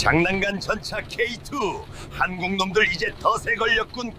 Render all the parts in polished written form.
장난감 전차 K2 한국 놈들 이제 덫에 걸렸군.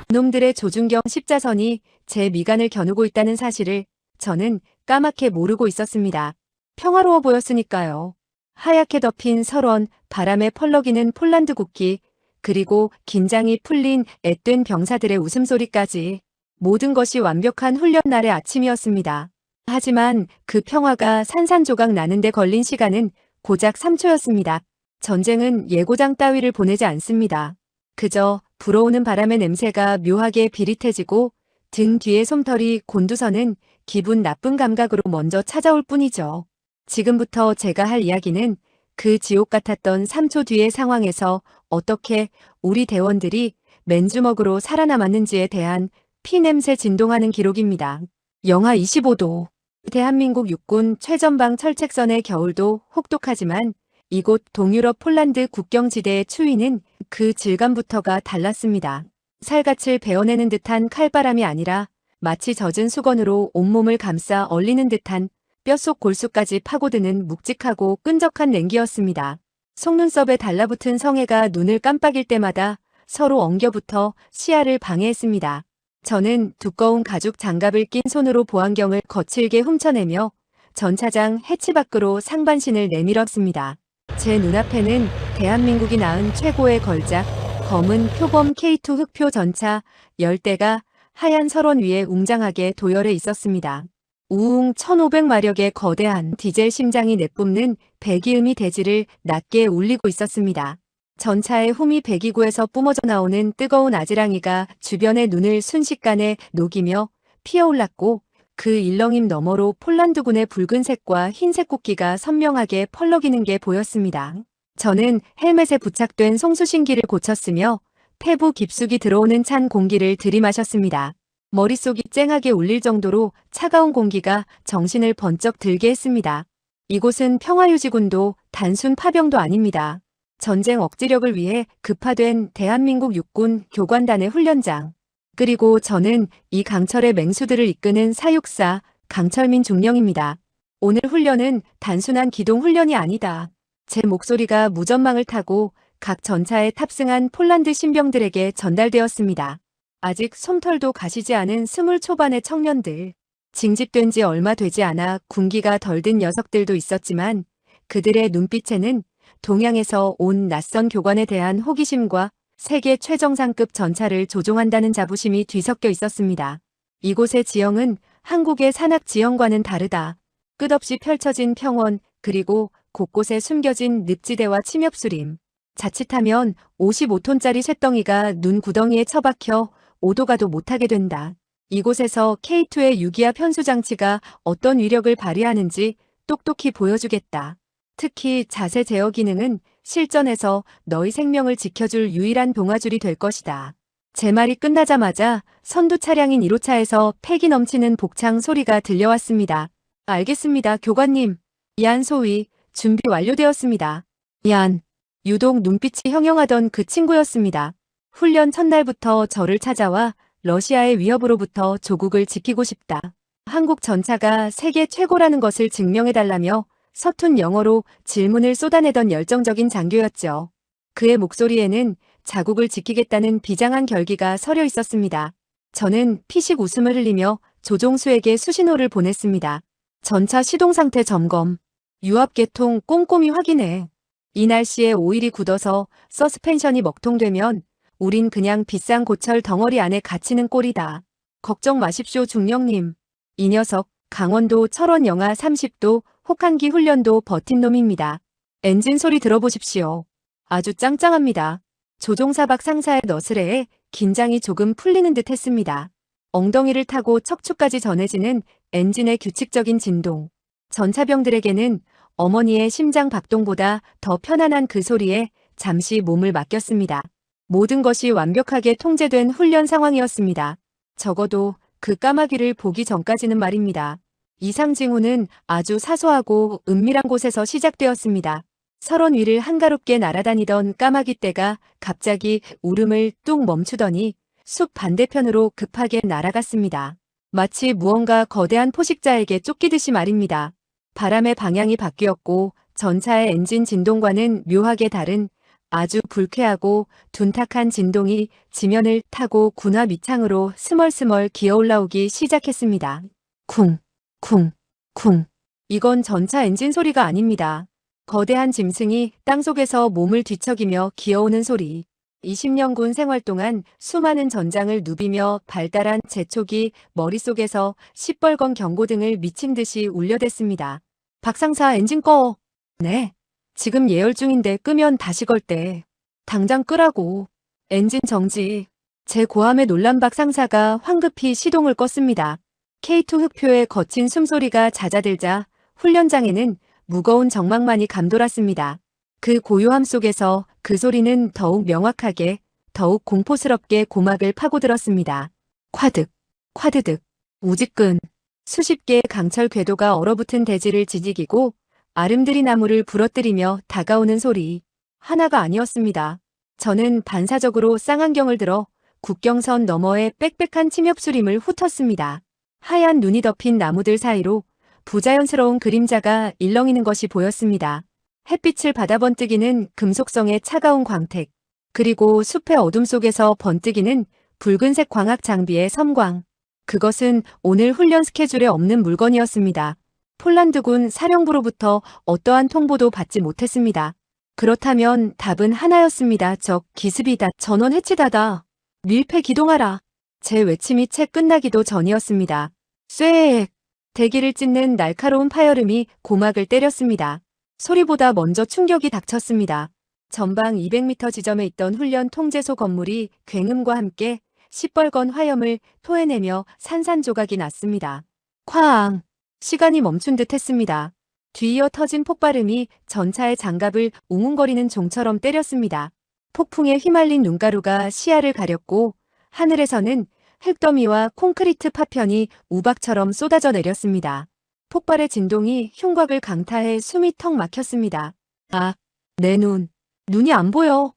놈들의 조준경 십자선이 제 미간을 겨누고 있다는 사실을 저는 까맣게 모르고 있었습니다. 평화로워 보였으니까요. 하얗게 덮인 설원, 바람에 펄럭이는 폴란드 국기, 그리고 긴장이 풀린 앳된 병사들의 웃음소리까지 모든 것이 완벽한 훈련 날의 아침이었습니다. 하지만 그 평화가 산산조각 나는데 걸린 시간은 고작 3초였습니다. 전쟁은 예고장 따위를 보내지 않습니다. 그저 불어오는 바람의 냄새가 묘하게 비릿해지고 등 뒤의 솜털이 곤두서는 기분 나쁜 감각으로 먼저 찾아올 뿐이죠. 지금부터 제가 할 이야기는 그 지옥 같았던 3초 뒤의 상황에서 어떻게 우리 대원들이 맨주먹으로 살아남았는지에 대한 피냄새 진동하는 기록입니다. 영하 25도. 대한민국 육군 최전방 철책선의 겨울도 혹독하지만 이곳 동유럽 폴란드 국경지대의 추위는 그 질감부터가 달랐습니다. 살갗을 베어내는 듯한 칼바람이 아니라 마치 젖은 수건으로 온몸을 감싸 얼리는 듯한 뼛속 골수까지 파고드는 묵직하고 끈적한 냉기였습니다. 속눈썹에 달라붙은 성에가 눈을 깜빡일 때마다 서로 엉겨붙어 시야를 방해했습니다. 저는 두꺼운 가죽 장갑을 낀 손으로 보안경을 거칠게 훔쳐내며 전차장 해치 밖으로 상반신을 내밀었습니다. 제 눈앞에는 대한민국이 낳은 최고의 걸작, 검은 표범 K2 흑표 전차 10대가 하얀 설원 위에 웅장하게 도열해 있었습니다. 우웅 1500마력의 거대한 디젤 심장이 내뿜는 배기음이 대지를 낮게 울리고 있었습니다. 전차의 후미 배기구에서 뿜어져 나오는 뜨거운 아지랑이가 주변의 눈을 순식간에 녹이며 피어올랐고 그 일렁임 너머로 폴란드군의 붉은색과 흰색 국기가 선명하게 펄럭이는 게 보였습니다. 저는 헬멧에 부착된 송수신기를 고쳤으며 폐부 깊숙이 들어오는 찬 공기를 들이마셨습니다. 머릿속이 쨍하게 울릴 정도로 차가운 공기가 정신을 번쩍 들게 했습니다. 이곳은 평화유지군도 단순 파병도 아닙니다. 전쟁 억지력을 위해 급파된 대한민국 육군 교관단의 훈련장. 그리고 저는 이 강철의 맹수들을 이끄는 사육사 강철민 중령입니다. 오늘 훈련은 단순한 기동 훈련이 아니다. 제 목소리가 무전망을 타고 각 전차에 탑승한 폴란드 신병들에게 전달되었습니다. 아직 솜털도 가시지 않은 20 초반의 청년들. 징집된 지 얼마 되지 않아 군기가 덜 든 녀석들도 있었지만 그들의 눈빛에는 동양에서 온 낯선 교관에 대한 호기심과 세계 최정상급 전차를 조종한다는 자부심이 뒤섞여 있었습니다. 이곳의 지형은 한국의 산악 지형과는 다르다. 끝없이 펼쳐진 평원, 그리고 곳곳에 숨겨진 늪지대와 침엽수림. 자칫하면 55톤짜리 쇳덩이가 눈 구덩이에 처박혀 오도 가도 못하게 된다. 이곳에서 K2의 유기압 현수장치가 어떤 위력을 발휘하는지 똑똑히 보여주겠다. 특히 자세 제어 기능은 실전에서 너희 생명을 지켜줄 유일한 동아줄이 될 것이다. 제 말이 끝나자마자 선두 차량인 1호차에서 패기 넘치는 복창 소리가 들려왔습니다. 알겠습니다, 교관님. 얀 소위, 준비 완료되었습니다. 얀. 유독 눈빛이 형형하던 그 친구였습니다. 훈련 첫날부터 저를 찾아와 러시아의 위협으로부터 조국을 지키고 싶다. 한국 전차가 세계 최고라는 것을 증명해달라며 서툰 영어로 질문을 쏟아내던 열정적인 장교였죠. 그의 목소리에는 자국을 지키겠다는 비장한 결기가 서려 있었습니다. 저는 피식 웃음을 흘리며 조종수에게 수신호를 보냈습니다. 전차 시동 상태 점검. 유압 계통 꼼꼼히 확인해. 이 날씨에 오일이 굳어서 서스펜션이 먹통되면 우린 그냥 비싼 고철 덩어리 안에 갇히는 꼴이다. 걱정 마십시오, 중령님. 이 녀석 강원도 철원 영하 30도 혹한기 훈련도 버틴 놈입니다. 엔진 소리 들어보십시오. 아주 짱짱합니다. 조종사박 상사의 너스레에 긴장이 조금 풀리는 듯 했습니다. 엉덩이를 타고 척추까지 전해지는 엔진의 규칙적인 진동. 전차병들에게는 어머니의 심장 박동보다 더 편안한 그 소리에 잠시 몸을 맡겼습니다. 모든 것이 완벽하게 통제된 훈련 상황이었습니다. 적어도 그 까마귀를 보기 전까지는 말입니다. 이상 징후는 아주 사소하고 은밀한 곳에서 시작되었습니다. 설원 위를 한가롭게 날아다니던 까마귀 떼가 갑자기 울음을 뚝 멈추더니 숲 반대편으로 급하게 날아갔습니다. 마치 무언가 거대한 포식자에게 쫓기듯이 말입니다. 바람의 방향이 바뀌었고 전차의 엔진 진동과는 묘하게 다른 아주 불쾌하고 둔탁한 진동이 지면을 타고 군화 밑창으로 스멀스멀 기어 올라오기 시작했습니다. 쿵, 쿵, 쿵. 이건 전차 엔진 소리가 아닙니다. 거대한 짐승이 땅속에서 몸을 뒤척이며 기어오는 소리. 20년군 생활 동안 수많은 전장을 누비며 발달한 재촉이 머릿속에서 시뻘건 경고등을 미친 듯이 울려댔습니다. 박상사 엔진 꺼. 네. 지금 예열 중인데 끄면 다시 걸 때. 당장 끄라고. 엔진 정지. 제 고함에 놀란 박상사가 황급히 시동을 껐습니다. K2 흑표의 거친 숨소리가 잦아들자 훈련장에는 무거운 정막만이 감돌았습니다. 그 고요함 속에서 그 소리는 더욱 명확하게, 더욱 공포스럽게 고막을 파고들었습니다. 콰득, 콰드득, 우지끈. 수십 개의 강철 궤도가 얼어붙은 대지를 지지기고 아름드리 나무를 부러뜨리며 다가오는 소리. 하나가 아니었습니다. 저는 반사적으로 쌍안경을 들어 국경선 너머의 빽빽한 침엽수림을 훑었습니다. 하얀 눈이 덮인 나무들 사이로 부자연스러운 그림자가 일렁이는 것이 보였습니다. 햇빛을 받아 번뜩이는 금속성의 차가운 광택, 그리고 숲의 어둠 속에서 번뜩이는 붉은색 광학 장비의 섬광. 그것은 오늘 훈련 스케줄에 없는 물건이었습니다. 폴란드군 사령부로부터 어떠한 통보도 받지 못했습니다. 그렇다면 답은 하나였습니다. 적 기습이다. 전원 해치다다. 밀폐 기동하라. 제 외침이 채 끝나기도 전이었습니다. 쇠액. 대기를 찢는 날카로운 파열음이 고막을 때렸습니다. 소리보다 먼저 충격이 닥쳤습니다. 전방 200m 지점에 있던 훈련 통제소 건물이 굉음과 함께 시뻘건 화염을 토해내며 산산조각이 났습니다. 쾅! 시간이 멈춘 듯 했습니다. 뒤이어 터진 폭발음이 전차의 장갑을 웅웅거리는 종처럼 때렸습니다. 폭풍에 휘말린 눈가루가 시야를 가렸고 하늘에서는 흙더미와 콘크리트 파편이 우박처럼 쏟아져 내렸습니다. 폭발의 진동이 흉곽을 강타해 숨이 턱 막혔습니다. 아, 내 눈. 눈이 안 보여.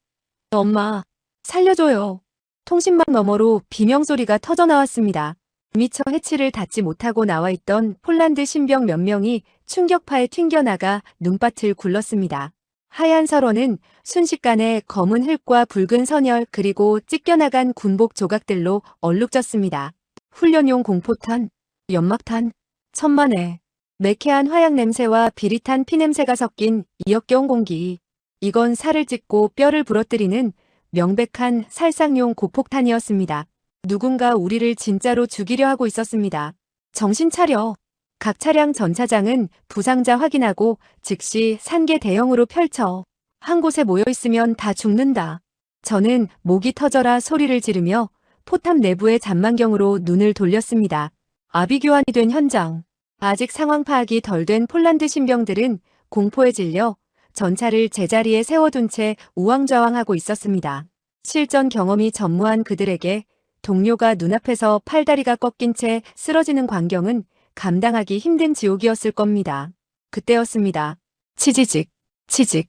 엄마, 살려줘요. 통신망 너머로 비명소리가 터져나왔습니다. 미처 해치를 닿지 못하고 나와있던 폴란드 신병 몇 명이 충격파에 튕겨나가 눈밭을 굴렀습니다. 하얀 설원은 순식간에 검은 흙과 붉은 선열 그리고 찢겨나간 군복 조각들로 얼룩졌습니다. 훈련용 공포탄, 연막탄, 천만에 매캐한 화약 냄새와 비릿한 피냄새가 섞인 이역겨운 공기. 이건 살을 찢고 뼈를 부러뜨리는 명백한 살상용 고폭탄이었습니다. 누군가 우리를 진짜로 죽이려 하고 있었습니다. 정신 차려. 각 차량 전차장은 부상자 확인하고 즉시 산개 대형으로 펼쳐. 한 곳에 모여 있으면 다 죽는다. 저는 목이 터져라 소리를 지르며 포탑 내부의 잔망경으로 눈을 돌렸습니다. 아비규환이 된 현장. 아직 상황 파악이 덜 된 폴란드 신병들은 공포에 질려 전차를 제자리에 세워둔 채 우왕좌왕하고 있었습니다. 실전 경험이 전무한 그들에게 동료가 눈앞에서 팔다리가 꺾인 채 쓰러지는 광경은 감당하기 힘든 지옥이었을 겁니다. 그때였습니다. 치지직, 치직,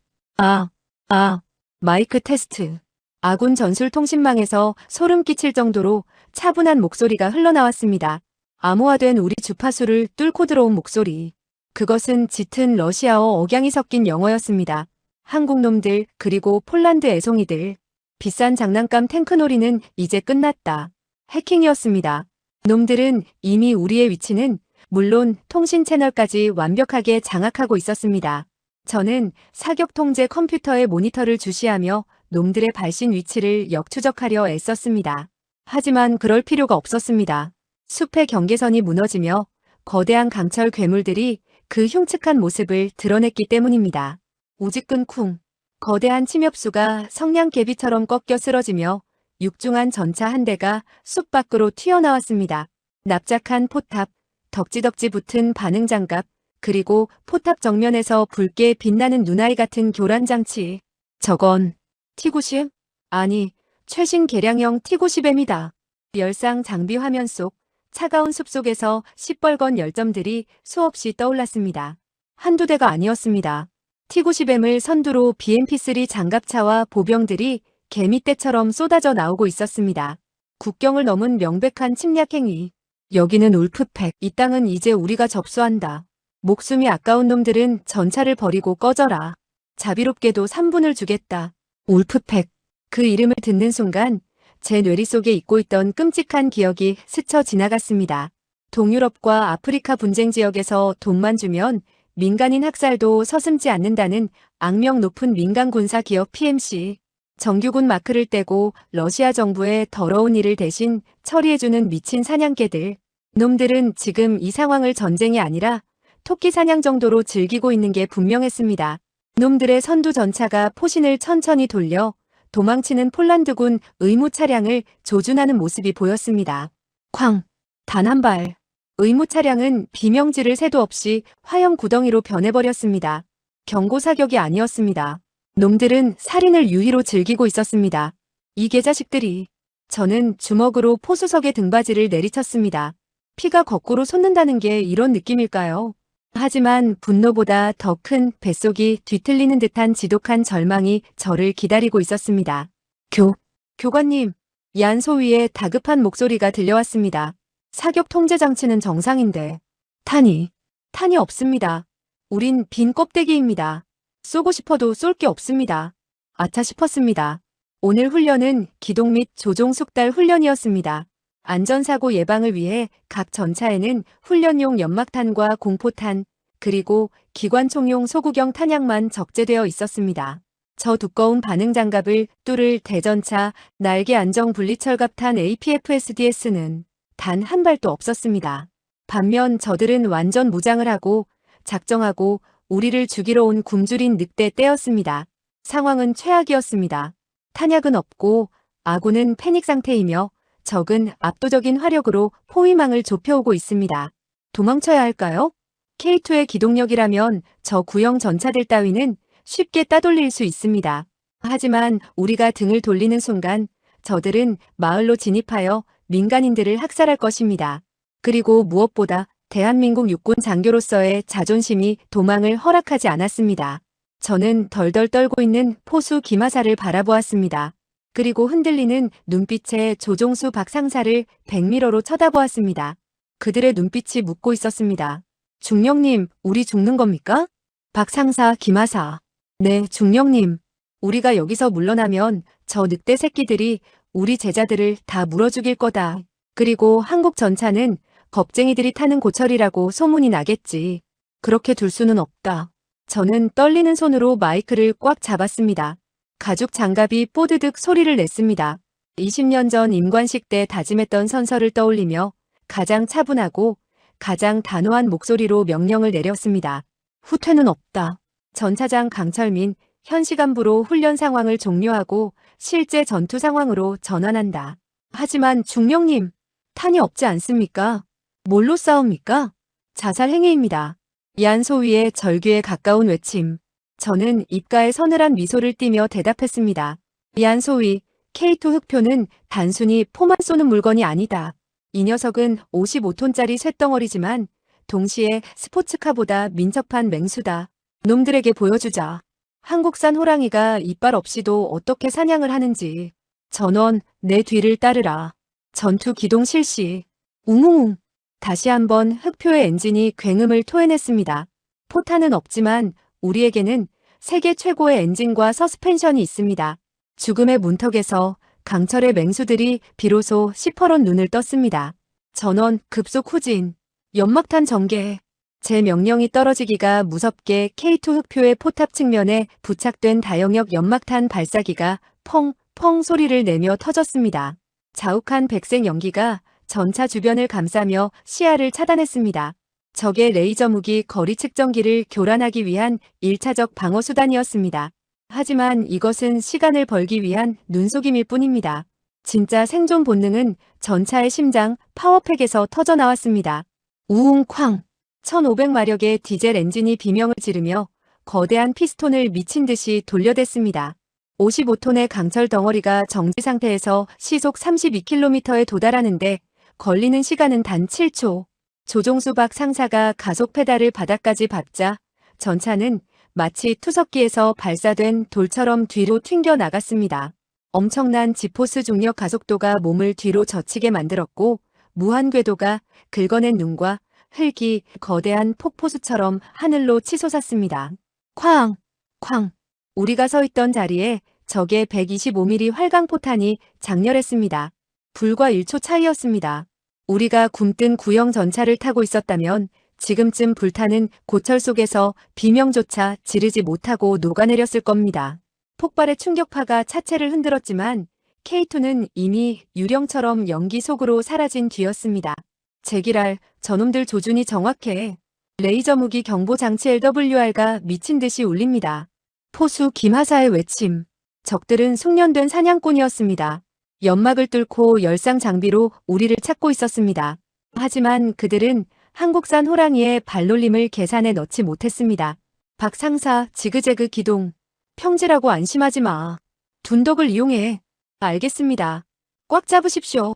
마이크 테스트. 아군 전술 통신망에서 소름 끼칠 정도로 차분한 목소리가 흘러나왔습니다. 암호화된 우리 주파수를 뚫고 들어온 목소리. 그것은 짙은 러시아어 억양이 섞인 영어였습니다. 한국놈들 그리고 폴란드 애송이들. 비싼 장난감 탱크놀이는 이제 끝났다. 해킹이었습니다. 놈들은 이미 우리의 위치는 물론 통신 채널까지 완벽하게 장악하고 있었습니다. 저는 사격 통제 컴퓨터의 모니터를 주시하며 놈들의 발신 위치를 역추적하려 애썼습니다. 하지만 그럴 필요가 없었습니다. 숲의 경계선이 무너지며 거대한 강철 괴물들이 그 흉측한 모습을 드러냈기 때문입니다. 우지끈 쿵. 거대한 침엽수가 성냥개비처럼 꺾여 쓰러지며 육중한 전차 한 대가 숲 밖으로 튀어나왔습니다. 납작한 포탑, 덕지덕지 붙은 반응장갑, 그리고 포탑 정면에서 붉게 빛나는 눈아이 같은 교란장치. 저건 T-90? 아니, 최신 개량형 T-90M이다. 열상 장비 화면 속 차가운 숲속에서 시뻘건 열점들이 수없이 떠올랐습니다. 한두 대가 아니었습니다. T-90M을 선두로 BMP-3 장갑차와 보병들이 개미떼처럼 쏟아져 나오고 있었습니다. 국경을 넘은 명백한 침략 행위. 여기는 울프팩. 이 땅은 이제 우리가 접수한다. 목숨이 아까운 놈들은 전차를 버리고 꺼져라. 자비롭게도 3분을 주겠다. 울프팩. 그 이름을 듣는 순간 제 뇌리 속에 잊고 있던 끔찍한 기억이 스쳐 지나갔습니다. 동유럽과 아프리카 분쟁 지역에서 돈만 주면 민간인 학살도 서슴지 않는다는 악명 높은 민간 군사 기업 PMC. 정규군 마크를 떼고 러시아 정부의 더러운 일을 대신 처리해주는 미친 사냥개들. 놈들은 지금 이 상황을 전쟁이 아니라 토끼 사냥 정도로 즐기고 있는 게 분명했습니다. 놈들의 선두 전차가 포신을 천천히 돌려 도망치는 폴란드군 의무 차량을 조준하는 모습이 보였습니다. 쾅! 단 한 발. 의무 차량은 비명지를 새도 없이 화염 구덩이로 변해버렸습니다. 경고 사격이 아니었습니다. 놈들은 살인을 유희로 즐기고 있었습니다. 이 개자식들이. 저는 주먹으로 포수석의 등받이를 내리쳤습니다. 피가 거꾸로 솟는다는 게 이런 느낌일까요? 하지만 분노보다 더 큰 뱃속이 뒤틀리는 듯한 지독한 절망이 저를 기다리고 있었습니다. 교관님, 얀소위의 다급한 목소리가 들려왔습니다. 사격 통제 장치는 정상인데. 탄이 없습니다. 우린 빈 껍데기입니다. 쏘고 싶어도 쏠 게 없습니다. 아차 싶었습니다. 오늘 훈련은 기동 및 조종 숙달 훈련이었습니다. 안전사고 예방을 위해 각 전차에는 훈련용 연막탄과 공포탄, 그리고 기관총용 소구경 탄약만 적재되어 있었습니다. 저 두꺼운 반응장갑을 뚫을 대전차 날개 안정 분리철갑탄 APFSDS는 단 한 발도 없었습니다. 반면 저들은 완전 무장을 하고 작정하고 우리를 죽이러 온 굶주린 늑대 떼였습니다. 상황은 최악이었습니다. 탄약은 없고 아군은 패닉 상태이며 적은 압도적인 화력으로 포위망을 좁혀오고 있습니다. 도망쳐야 할까요? K2의 기동력이라면 저 구형 전차들 따위는 쉽게 따돌릴 수 있습니다. 하지만 우리가 등을 돌리는 순간 저들은 마을로 진입하여 민간인들을 학살할 것입니다. 그리고 무엇보다 대한민국 육군 장교로서의 자존심이 도망을 허락하지 않았습니다. 저는 덜덜 떨고 있는 포수 김하사를 바라보았습니다. 그리고 흔들리는 눈빛의 조종수 박상사를 백미러로 쳐다보았습니다. 그들의 눈빛이 묻고 있었습니다. 중령님, 우리 죽는 겁니까? 박상사, 김하사. 네, 중령님. 우리가 여기서 물러나면 저 늑대 새끼들이 우리 제자들을 다 물어 죽일 거다. 그리고 한국 전차는 겁쟁이들이 타는 고철이라고 소문이 나겠지. 그렇게 둘 수는 없다. 저는 떨리는 손으로 마이크를 꽉 잡았습니다. 가죽 장갑이 뽀드득 소리를 냈습니다. 20년 전 임관식 때 다짐했던 선서를 떠올리며 가장 차분하고 가장 단호한 목소리로 명령을 내렸습니다. 후퇴는 없다. 전차장 강철민, 현시간부로 훈련 상황을 종료하고 실제 전투 상황으로 전환한다. 하지만 중령님, 탄이 없지 않습니까? 뭘로 싸웁니까? 자살 행위입니다. 얀소위의 절규에 가까운 외침. 저는 입가에 서늘한 미소를 띠며 대답했습니다. 얀소위, K2 흑표는 단순히 포만 쏘는 물건이 아니다. 이 녀석은 55톤짜리 쇳덩어리지만 동시에 스포츠카보다 민첩한 맹수다. 놈들에게 보여주자. 한국산 호랑이가 이빨 없이도 어떻게 사냥을 하는지. 전원, 내 뒤를 따르라. 전투 기동 실시. 웅웅웅. 다시 한번 흑표의 엔진이 굉음을 토해냈습니다. 포탄은 없지만 우리에게는 세계 최고의 엔진과 서스펜션이 있습니다. 죽음의 문턱에서 강철의 맹수들이 비로소 시퍼런 눈을 떴습니다. 전원 급속 후진. 연막탄 전개. 제 명령이 떨어지기가 무섭게 K2 흑표의 포탑 측면에 부착된 다영역 연막탄 발사기가 펑펑 소리를 내며 터졌습니다. 자욱한 백색 연기가 전차 주변을 감싸며 시야를 차단했습니다. 적의 레이저 무기 거리 측정기를 교란하기 위한 1차적 방어 수단이었습니다. 하지만 이것은 시간을 벌기 위한 눈속임일 뿐입니다. 진짜 생존 본능은 전차의 심장 파워팩에서 터져나왔습니다. 우웅 쾅! 1500마력의 디젤 엔진이 비명을 지르며 거대한 피스톤을 미친 듯이 돌려댔습니다. 55톤의 강철 덩어리가 정지 상태에서 시속 32km에 도달하는데 걸리는 시간은 단 7초. 조종수 박 상사가 가속 페달을 바닥까지 밟자 전차는 마치 투석기에서 발사된 돌처럼 뒤로 튕겨 나갔습니다. 엄청난 지포스 중력 가속도가 몸을 뒤로 젖히게 만들었고 무한 궤도가 긁어낸 눈과 흙이 거대한 폭포수처럼 하늘로 치솟았습니다. 쾅! 쾅! 우리가 서 있던 자리에 적의 125mm 활강포탄이 장렬했습니다. 불과 1초 차이였습니다. 우리가 굼뜬 구형 전차를 타고 있었다면 지금쯤 불타는 고철 속에서 비명조차 지르지 못하고 녹아내렸을 겁니다. 폭발의 충격파가 차체를 흔들었지만 K2는 이미 유령처럼 연기 속으로 사라진 뒤였습니다. 제기랄, 저놈들 조준이 정확해. 레이저 무기 경보 장치 LWR가 미친 듯이 울립니다. 포수 김하사의 외침. 적들은 숙련된 사냥꾼이었습니다. 연막을 뚫고 열상 장비로 우리를 찾고 있었습니다. 하지만 그들은 한국산 호랑이의 발놀림을 계산에 넣지 못했습니다. 박 상사, 지그재그 기동. 평지라고 안심하지 마. 둔덕을 이용해. 알겠습니다. 꽉 잡으십시오.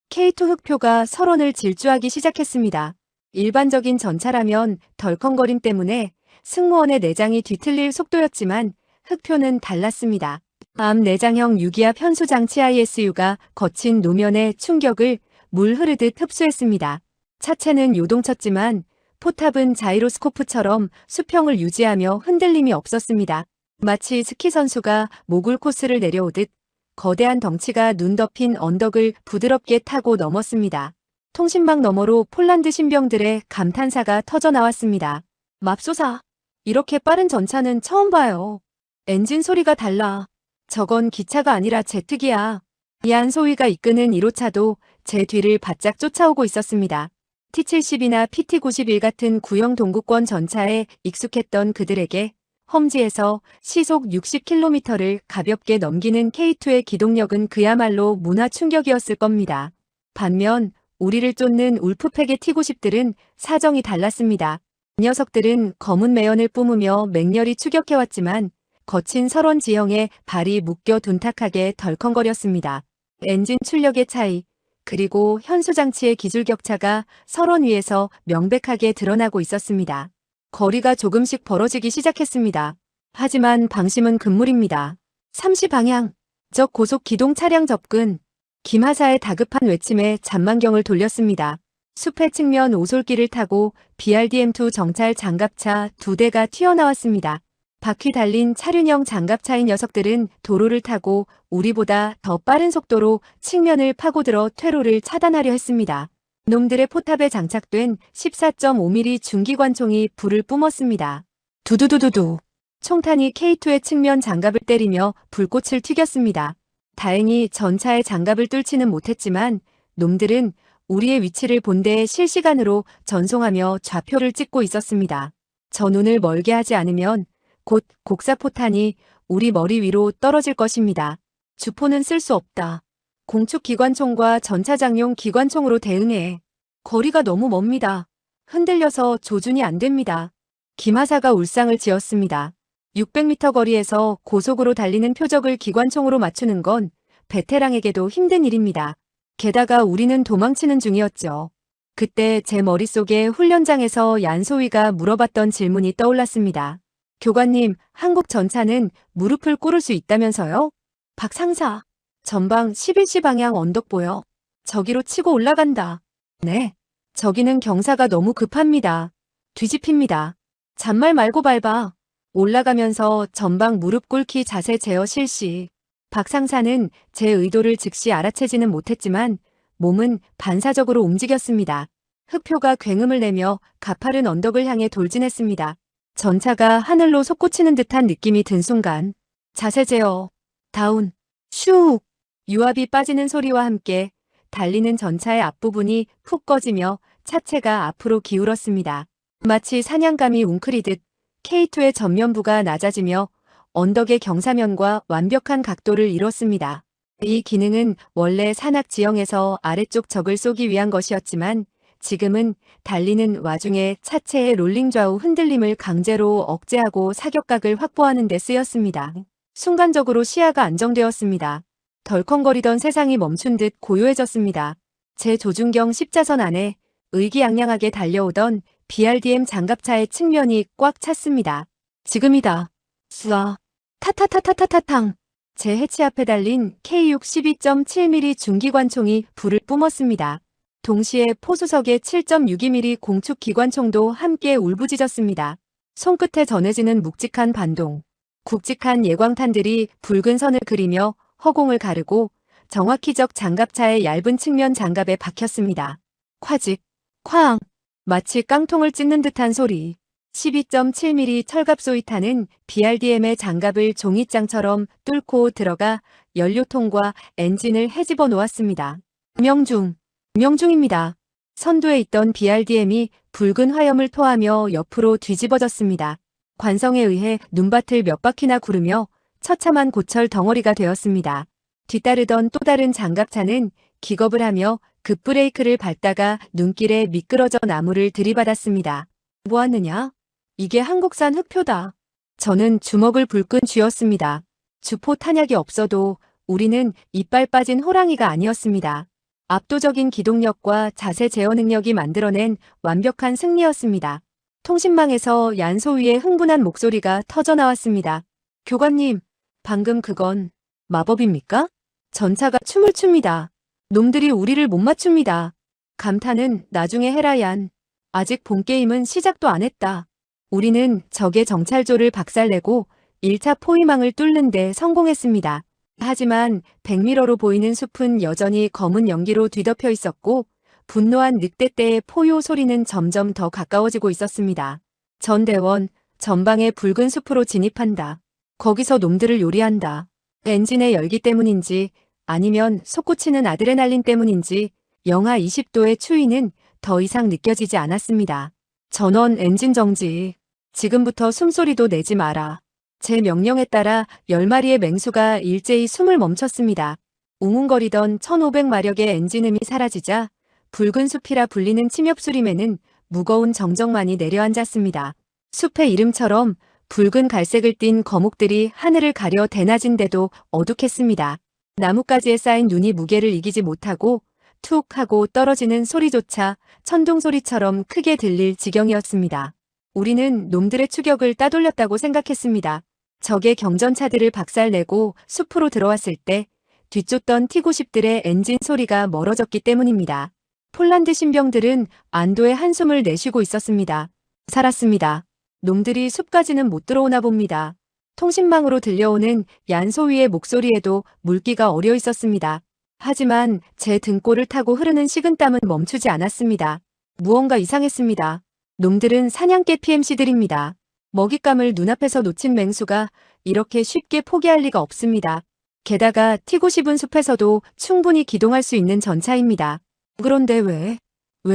K2 흑표가 설원을 질주하기 시작했습니다. 일반적인 전차라면 덜컹거림 때문에 승무원의 내장이 뒤틀릴 속도였지만 흑표는 달랐습니다. 암 내장형 유기압 현수장치 ISU가 거친 노면의 충격을 물 흐르듯 흡수했습니다. 차체는 요동쳤지만 포탑은 자이로스코프처럼 수평을 유지하며 흔들림이 없었습니다. 마치 스키 선수가 모굴 코스를 내려오듯 거대한 덩치가 눈 덮인 언덕을 부드럽게 타고 넘었습니다. 통신망 너머로 폴란드 신병들의 감탄사가 터져나왔습니다. 맙소사, 이렇게 빠른 전차는 처음 봐요. 엔진 소리가 달라. 저건 기차가 아니라 제트기야. 이안 소위가 이끄는 1호차도 제 뒤를 바짝 쫓아오고 있었습니다. T-70이나 PT-91 같은 구형 동구권 전차에 익숙했던 그들에게 험지에서 시속 60km를 가볍게 넘기는 K2의 기동력은 그야말로 문화 충격이었을 겁니다. 반면 우리를 쫓는 울프팩의 T-90들은 사정이 달랐습니다. 녀석들은 검은 매연을 뿜으며 맹렬히 추격해왔지만 거친 설원 지형에 발이 묶여 둔탁하게 덜컹거렸습니다. 엔진 출력의 차이, 그리고 현수장치의 기술 격차가 설원 위에서 명백하게 드러나고 있었습니다. 거리가 조금씩 벌어지기 시작했습니다. 하지만 방심은 금물입니다. 30방향, 적 고속 기동 차량 접근. 김하사의 다급한 외침에 잔망경을 돌렸습니다. 숲의 측면 오솔길을 타고 BRDM2 정찰 장갑차 2대가 튀어나왔습니다. 바퀴 달린 차륜형 장갑차인 녀석들은 도로를 타고 우리보다 더 빠른 속도로 측면을 파고들어 퇴로를 차단하려 했습니다. 놈들의 포탑에 장착된 14.5mm 중기관총이 불을 뿜었습니다. 두두두두두. 총탄이 K2의 측면 장갑을 때리며 불꽃을 튀겼습니다. 다행히 전차의 장갑을 뚫지는 못했지만 놈들은 우리의 위치를 본대에 실시간으로 전송하며 좌표를 찍고 있었습니다. 저 눈을 멀게 하지 않으면 곧 곡사포탄이 우리 머리 위로 떨어질 것입니다. 주포는 쓸 수 없다. 공축 기관총과 전차장용 기관총으로 대응해. 거리가 너무 멉니다. 흔들려서 조준이 안 됩니다. 김하사가 울상을 지었습니다. 600m 거리에서 고속으로 달리는 표적을 기관총으로 맞추는 건 베테랑에게도 힘든 일입니다. 게다가 우리는 도망치는 중이었죠. 그때 제 머릿속에 훈련장에서 얀소위가 물어봤던 질문이 떠올랐습니다. 교관님, 한국 전차는 무릎을 꿇을 수 있다면서요? 박 상사, 전방 11시 방향 언덕 보여. 저기로 치고 올라간다. 네, 저기는 경사가 너무 급합니다. 뒤집힙니다. 잔말 말고 밟아. 올라가면서 전방 무릎 꿇기 자세 제어 실시. 박 상사는 제 의도를 즉시 알아채지는 못했지만 몸은 반사적으로 움직였습니다. 흑표가 굉음을 내며 가파른 언덕을 향해 돌진했습니다. 전차가 하늘로 솟구치는 듯한 느낌이 든 순간 자세 제어, 다운, 슉! 유압이 빠지는 소리와 함께 달리는 전차의 앞부분이 푹 꺼지며 차체가 앞으로 기울었습니다. 마치 사냥감이 웅크리듯 K2의 전면부가 낮아지며 언덕의 경사면과 완벽한 각도를 이뤘습니다. 이 기능은 원래 산악 지형에서 아래쪽 적을 쏘기 위한 것이었지만 지금은 달리는 와중에 차체의 롤링 좌우 흔들림을 강제로 억제하고 사격각을 확보하는 데 쓰였습니다. 순간적으로 시야가 안정되었습니다. 덜컹거리던 세상이 멈춘 듯 고요해졌습니다. 제 조준경 십자선 안에 의기양양하게 달려오던 BRDM 장갑차의 측면이 꽉 찼습니다. 지금이다. 쏴. 타타타타타타탕. 제 해치 앞에 달린 K6 12.7mm 중기관총이 불을 뿜었습니다. 동시에 포수석의 7.62mm 공축 기관총도 함께 울부짖었습니다. 손끝에 전해지는 묵직한 반동. 굵직한 예광탄들이 붉은 선을 그리며 허공을 가르고 정확히 적 장갑차의 얇은 측면 장갑에 박혔습니다. 콰직, 쾅, 마치 깡통을 찢는 듯한 소리. 12.7mm 철갑 소이탄은 BRDM의 장갑을 종이장처럼 뚫고 들어가 연료통과 엔진을 헤집어 놓았습니다. 명중입니다. 선두에 있던 BRDM이 붉은 화염을 토하며 옆으로 뒤집어졌습니다. 관성에 의해 눈밭을 몇 바퀴나 구르며 처참한 고철 덩어리가 되었습니다. 뒤따르던 또 다른 장갑차는 기겁을 하며 급브레이크를 밟다가 눈길에 미끄러져 나무를 들이받았습니다. 뭐하느냐? 이게 한국산 흑표다. 저는 주먹을 불끈 쥐었습니다. 주포 탄약이 없어도 우리는 이빨 빠진 호랑이가 아니었습니다. 압도적인 기동력과 자세 제어 능력이 만들어낸 완벽한 승리였습니다. 통신망에서 얀소위의 흥분한 목소리가 터져나왔습니다. 교관님, 방금 그건 마법입니까? 전차가 춤을 춥니다. 놈들이 우리를 못 맞춥니다. 감탄은 나중에 해라 얀. 아직 본 게임은 시작도 안 했다. 우리는 적의 정찰조를 박살내고 1차 포위망을 뚫는 데 성공했습니다. 하지만 100m로 보이는 숲은 여전히 검은 연기로 뒤덮여 있었고 분노한 늑대떼의 포효 소리는 점점 더 가까워지고 있었습니다. 전대원, 전방의 붉은 숲으로 진입한다. 거기서 놈들을 요리한다. 엔진의 열기 때문인지 아니면 솟구치는 아드레날린 때문인지 영하 20도의 추위는 더 이상 느껴지지 않았습니다. 전원 엔진 정지. 지금부터 숨소리도 내지 마라. 제 명령에 따라 10마리의 맹수가 일제히 숨을 멈췄습니다. 웅웅거리던 1500마력의 엔진음이 사라지자 붉은 숲이라 불리는 침엽수림에는 무거운 정적만이 내려앉았습니다. 숲의 이름처럼 붉은 갈색을 띤 거목들이 하늘을 가려 대낮인데도 어둑했습니다. 나뭇가지에 쌓인 눈이 무게를 이기지 못하고 툭 하고 떨어지는 소리조차 천둥소리처럼 크게 들릴 지경이었습니다. 우리는 놈들의 추격을 따돌렸다고 생각했습니다. 적의 경전차들을 박살내고 숲으로 들어왔을 때 뒤쫓던 T-90들의 엔진 소리가 멀어졌기 때문입니다. 폴란드 신병들은 안도의 한숨을 내쉬고 있었습니다. 살았습니다. 놈들이 숲까지는 못 들어오나 봅니다. 통신망으로 들려오는 얀소위의 목소리에도 물기가 어려 있었습니다. 하지만 제 등골을 타고 흐르는 식은땀은 멈추지 않았습니다. 무언가 이상했습니다. 놈들은 사냥개 PMC들입니다. 먹잇감을 눈앞에서 놓친 맹수가 이렇게 쉽게 포기할 리가 없습니다. 게다가 T-90은 숲에서도 충분히 기동할 수 있는 전차입니다. 그런데 왜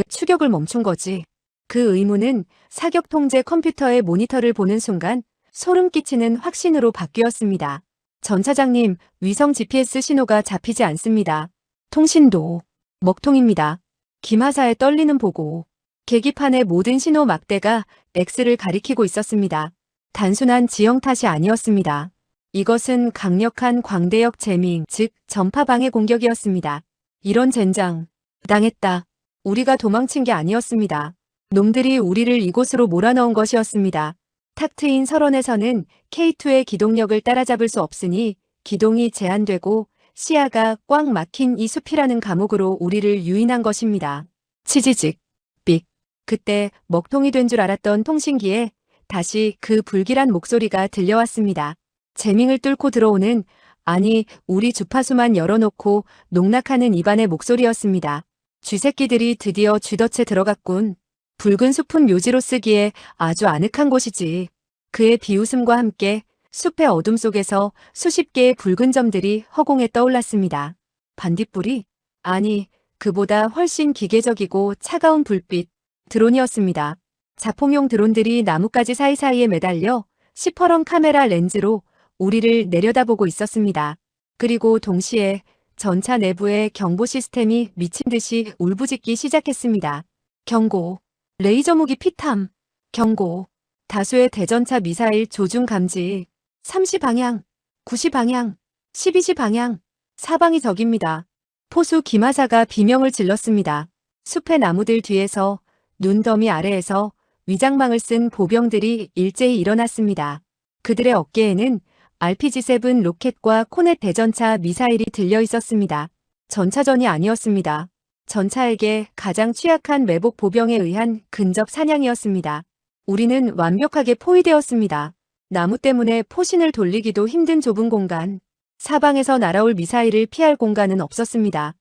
추격을 멈춘 거지? 그 의문은 사격 통제 컴퓨터의 모니터를 보는 순간 소름 끼치는 확신으로 바뀌었습니다. 전차장님, 위성 GPS 신호가 잡히지 않습니다. 통신도 먹통입니다. 김하사의 떨리는 보고. 계기판의 모든 신호 막대가 X를 가리키고 있었습니다. 단순한 지형 탓이 아니었습니다. 이것은 강력한 광대역 재밍, 즉 전파 방해 공격이었습니다. 이런 젠장. 당했다. 우리가 도망친 게 아니었습니다. 놈들이 우리를 이곳으로 몰아넣은 것이었습니다. 탁 트인 설원에서는 K2의 기동력을 따라잡을 수 없으니 기동이 제한되고 시야가 꽉 막힌 이 숲이라는 감옥으로 우리를 유인한 것입니다. 치지직, 삑. 그때 먹통이 된 줄 알았던 통신기에 다시 그 불길한 목소리가 들려왔습니다. 재밍을 뚫고 들어오는, 아니 우리 주파수만 열어놓고 농락하는 이반의 목소리였습니다. 쥐새끼들이 드디어 쥐덫에 들어갔군. 붉은 숲은 묘지로 쓰기에 아주 아늑한 곳이지. 그의 비웃음과 함께 숲의 어둠 속에서 수십 개의 붉은 점들이 허공에 떠올랐습니다. 반딧불이? 아니, 그보다 훨씬 기계적이고 차가운 불빛, 드론이었습니다. 자폭용 드론들이 나뭇가지 사이사이에 매달려 시퍼런 카메라 렌즈로 우리를 내려다보고 있었습니다. 그리고 동시에 전차 내부의 경보 시스템이 미친 듯이 울부짖기 시작했습니다. 경고. 레이저 무기 피탐. 경고. 다수의 대전차 미사일 조준 감지. 3시 방향, 9시 방향, 12시 방향. 사방이 적입니다. 포수 김하사가 비명을 질렀습니다. 숲의 나무들 뒤에서, 눈더미 아래에서 위장망을 쓴 보병들이 일제히 일어났습니다. 그들의 어깨에는 RPG-7 로켓과 코넷 대전차 미사일이 들려 있었습니다. 전차전이 아니었습니다. 전차에게 가장 취약한 매복 보병에 의한 근접 사냥이었습니다. 우리는 완벽하게 포위되었습니다. 나무 때문에 포신을 돌리기도 힘든 좁은 공간. 사방에서 날아올 미사일을 피할 공간은 없었습니다.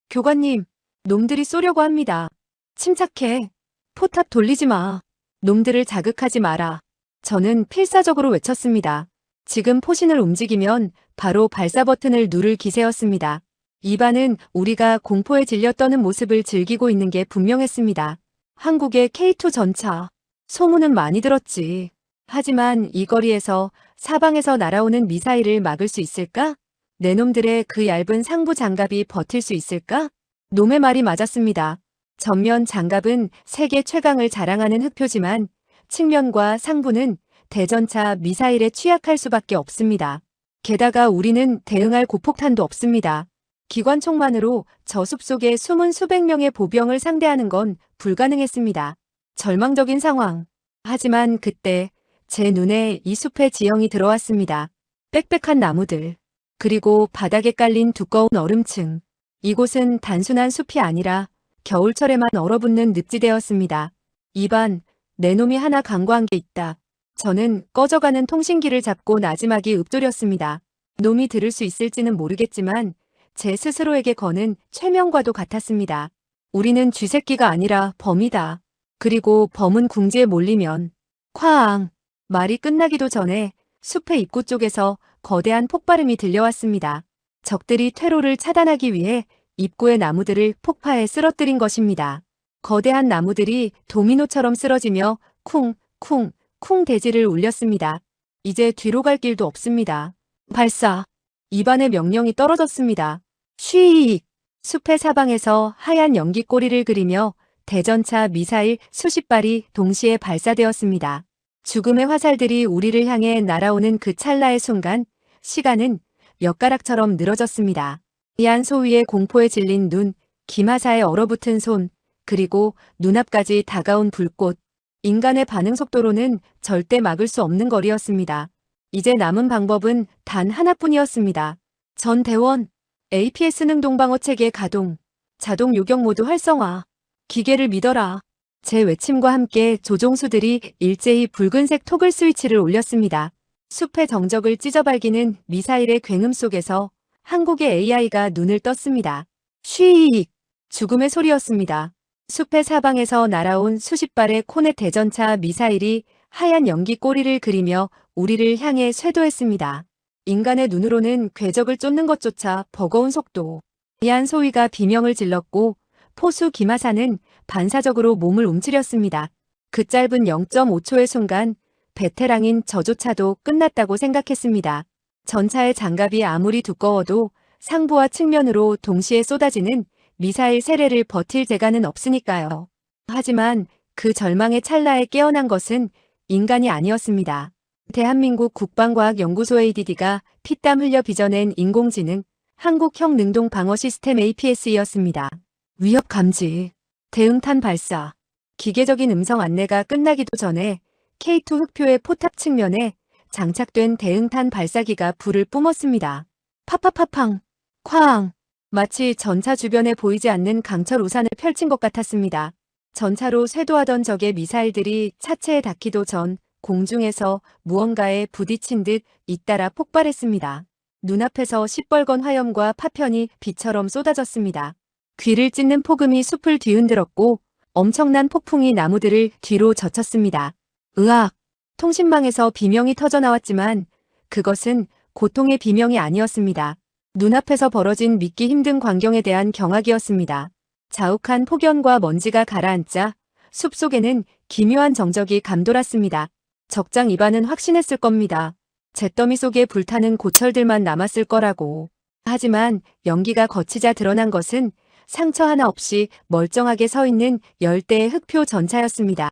교관님, 놈들이 쏘려고 합니다. 침착해. 포탑 돌리지 마. 놈들을 자극하지 마라. 저는 필사적으로 외쳤습니다. 지금 포신을 움직이면 바로 발사 버튼을 누를 기세였습니다. 이반은 우리가 공포에 질려 떠는 모습을 즐기고 있는 게 분명했습니다. 한국의 K2 전차. 소문은 많이 들었지. 하지만 이 거리에서 사방에서 날아오는 미사일을 막을 수 있을까? 내 놈들의 그 얇은 상부 장갑이 버틸 수 있을까? 놈의 말이 맞았습니다. 전면 장갑은 세계 최강을 자랑하는 흑표지만 측면과 상부는 대전차 미사일에 취약할 수밖에 없습니다. 게다가 우리는 대응할 고폭탄도 없습니다. 기관총만으로 저 숲속의 숨은 수백 명의 보병을 상대하는 건 불가능했습니다. 절망적인 상황. 하지만 그때 제 눈에 이 숲의 지형이 들어왔습니다. 빽빽한 나무들, 그리고 바닥에 깔린 두꺼운 얼음층. 이곳은 단순한 숲이 아니라 겨울철에만 얼어붙는 늪지대였습니다. 이반, 내 놈이 하나 강구한 게 있다. 저는 꺼져가는 통신기를 잡고 나지막이 읊조렸습니다. 놈이 들을 수 있을지는 모르겠지만 제 스스로에게 거는 최명과도 같았습니다. 우리는 쥐새끼가 아니라 범이다. 그리고 범은 궁지에 몰리면 쾅! 말이 끝나기도 전에 숲의 입구 쪽에서 거대한 폭발음이 들려왔습니다. 적들이 퇴로를 차단하기 위해 입구의 나무들을 폭파해 쓰러뜨린 것입니다. 거대한 나무들이 도미노처럼 쓰러지며 쿵, 쿵, 쿵 대지를 울렸습니다. 이제 뒤로 갈 길도 없습니다. 발사! 이반의 명령이 떨어졌습니다. 쉬익! 숲의 사방에서 하얀 연기 꼬리를 그리며 대전차 미사일 수십 발이 동시에 발사되었습니다. 죽음의 화살들이 우리를 향해 날아오는 그 찰나의 순간 시간은 엿가락처럼 늘어졌습니다. 이안 소위의 공포에 질린 눈, 기마사에 얼어붙은 손, 그리고 눈앞까지 다가온 불꽃. 인간의 반응 속도로는 절대 막을 수 없는 거리였습니다. 이제 남은 방법은 단 하나뿐이었습니다. 전 대원, APS 능동방어 체계 가동, 자동 요격 모드 활성화, 기계를 믿어라. 제 외침과 함께 조종수들이 일제히 붉은색 토글 스위치를 올렸습니다. 숲의 정적을 찢어발기는 미사일의 굉음 속에서 한국의 AI가 눈을 떴습니다. 쉬익! 죽음의 소리였습니다. 숲의 사방에서 날아온 수십 발의 코넷 대전차 미사일이 하얀 연기 꼬리를 그리며 우리를 향해 쇄도했습니다. 인간의 눈으로는 궤적을 쫓는 것조차 버거운 속도. 이안 소위가 비명을 질렀고 포수 기마사는 반사적으로 몸을 움츠렸습니다. 그 짧은 0.5초의 순간 베테랑인 저조차도 끝났다고 생각했습니다. 전차의 장갑이 아무리 두꺼워도 상부와 측면으로 동시에 쏟아지는 미사일 세례를 버틸 재간은 없으니까요. 하지만 그 절망의 찰나에 깨어난 것은 인간이 아니었습니다. 대한민국 국방과학연구소 ADD가 피땀 흘려 빚어낸 인공지능 한국형 능동 방어 시스템 APS였습니다. 위협 감지, 대응탄 발사, 기계적인 음성 안내가 끝나기도 전에 K2 흑표의 포탑 측면에 장착된 대응탄 발사기가 불을 뿜었습니다. 파파파팡, 쾅! 마치 전차 주변에 보이지 않는 강철 우산을 펼친 것 같았습니다. 전차로 쇄도하던 적의 미사일들이 차체에 닿기도 전 공중에서 무언가에 부딪힌 듯 잇따라 폭발했습니다. 눈앞에서 시뻘건 화염과 파편이 비처럼 쏟아졌습니다. 귀를 찢는 폭음이 숲을 뒤흔들었고 엄청난 폭풍이 나무들을 뒤로 젖혔습니다. 으악! 통신망에서 비명이 터져나왔지만 그것은 고통의 비명이 아니었습니다. 눈앞에서 벌어진 믿기 힘든 광경에 대한 경악이었습니다. 자욱한 폭염과 먼지가 가라앉자 숲속에는 기묘한 정적이 감돌았습니다. 적장 이반은 확신했을 겁니다. 잿더미 속에 불타는 고철들만 남았을 거라고. 하지만 연기가 거치자 드러난 것은 상처 하나 없이 멀쩡하게 서 있는 열대의 흑표 전차였습니다.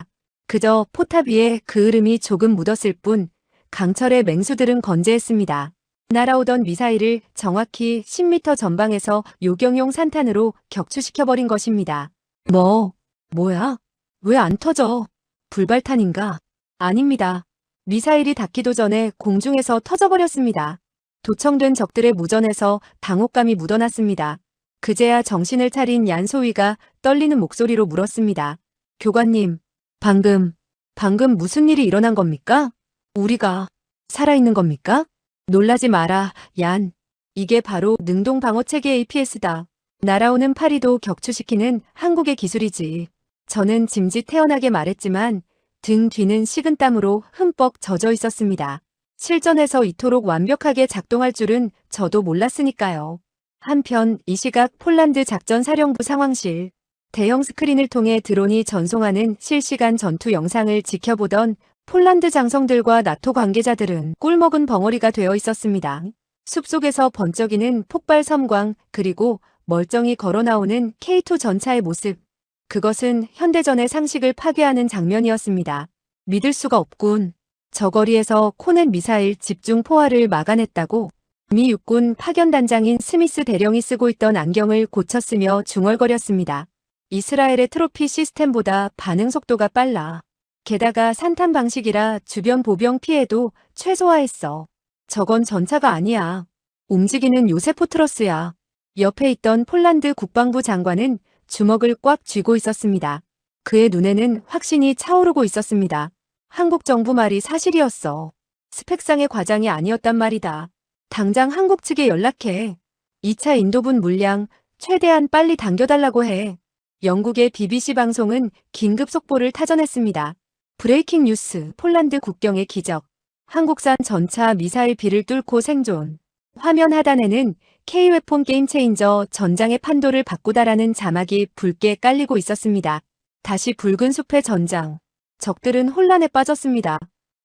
그저 포탑 위에 그 흐름이 조금 묻었을 뿐 강철의 맹수들은 건재했습니다. 날아오던 미사일을 정확히 10m 전방에서 요격용 산탄으로 격추시켜버린 것입니다. 뭐야? 왜 안 터져? 불발탄인가? 아닙니다. 미사일이 닿기도 전에 공중에서 터져버렸습니다. 도청된 적들의 무전에서 당혹감이 묻어났습니다. 그제야 정신을 차린 얀소위가 떨리는 목소리로 물었습니다. 교관님, 방금 무슨 일이 일어난 겁니까? 우리가 살아있는 겁니까? 놀라지 마라, 얀. 이게 바로 능동방어체계 APS다. 날아오는 파리도 격추시키는 한국의 기술이지. 저는 짐짓태연하게 말했지만 등 뒤는 식은땀으로 흠뻑 젖어 있었습니다. 실전에서 이토록 완벽하게 작동할 줄은 저도 몰랐으니까요. 한편 이 시각 폴란드 작전사령부 상황실. 대형 스크린을 통해 드론이 전송하는 실시간 전투 영상을 지켜보던 폴란드 장성들과 나토 관계자들은 꿀먹은 벙어리가 되어 있었습니다. 숲속에서 번쩍이는 폭발 섬광, 그리고 멀쩡히 걸어나오는 K2 전차의 모습. 그것은 현대전의 상식을 파괴하는 장면이었습니다. 믿을 수가 없군. 저거리에서 코넷 미사일 집중 포화를 막아냈다고. 미 육군 파견단장인 스미스 대령이 쓰고 있던 안경을 고쳤으며 중얼거렸습니다. 이스라엘의 트로피 시스템보다 반응 속도가 빨라. 게다가 산탄 방식이라 주변 보병 피해도 최소화했어. 저건 전차가 아니야. 움직이는 요세포 트러스야. 옆에 있던 폴란드 국방부 장관은 주먹을 꽉 쥐고 있었습니다. 그의 눈에는 확신이 차오르고 있었습니다. 한국 정부 말이 사실이었어. 스펙상의 과장이 아니었단 말이다. 당장 한국 측에 연락해. 2차 인도분 물량 최대한 빨리 당겨달라고 해. 영국의 BBC 방송은 긴급 속보를 타전했습니다. 브레이킹 뉴스, 폴란드 국경의 기적. 한국산 전차 미사일 비를 뚫고 생존. 화면 하단에는 K-웨폰 게임체인저 전장의 판도를 바꾸다라는 자막이 붉게 깔리고 있었습니다. 다시 붉은 숲의 전장. 적들은 혼란에 빠졌습니다.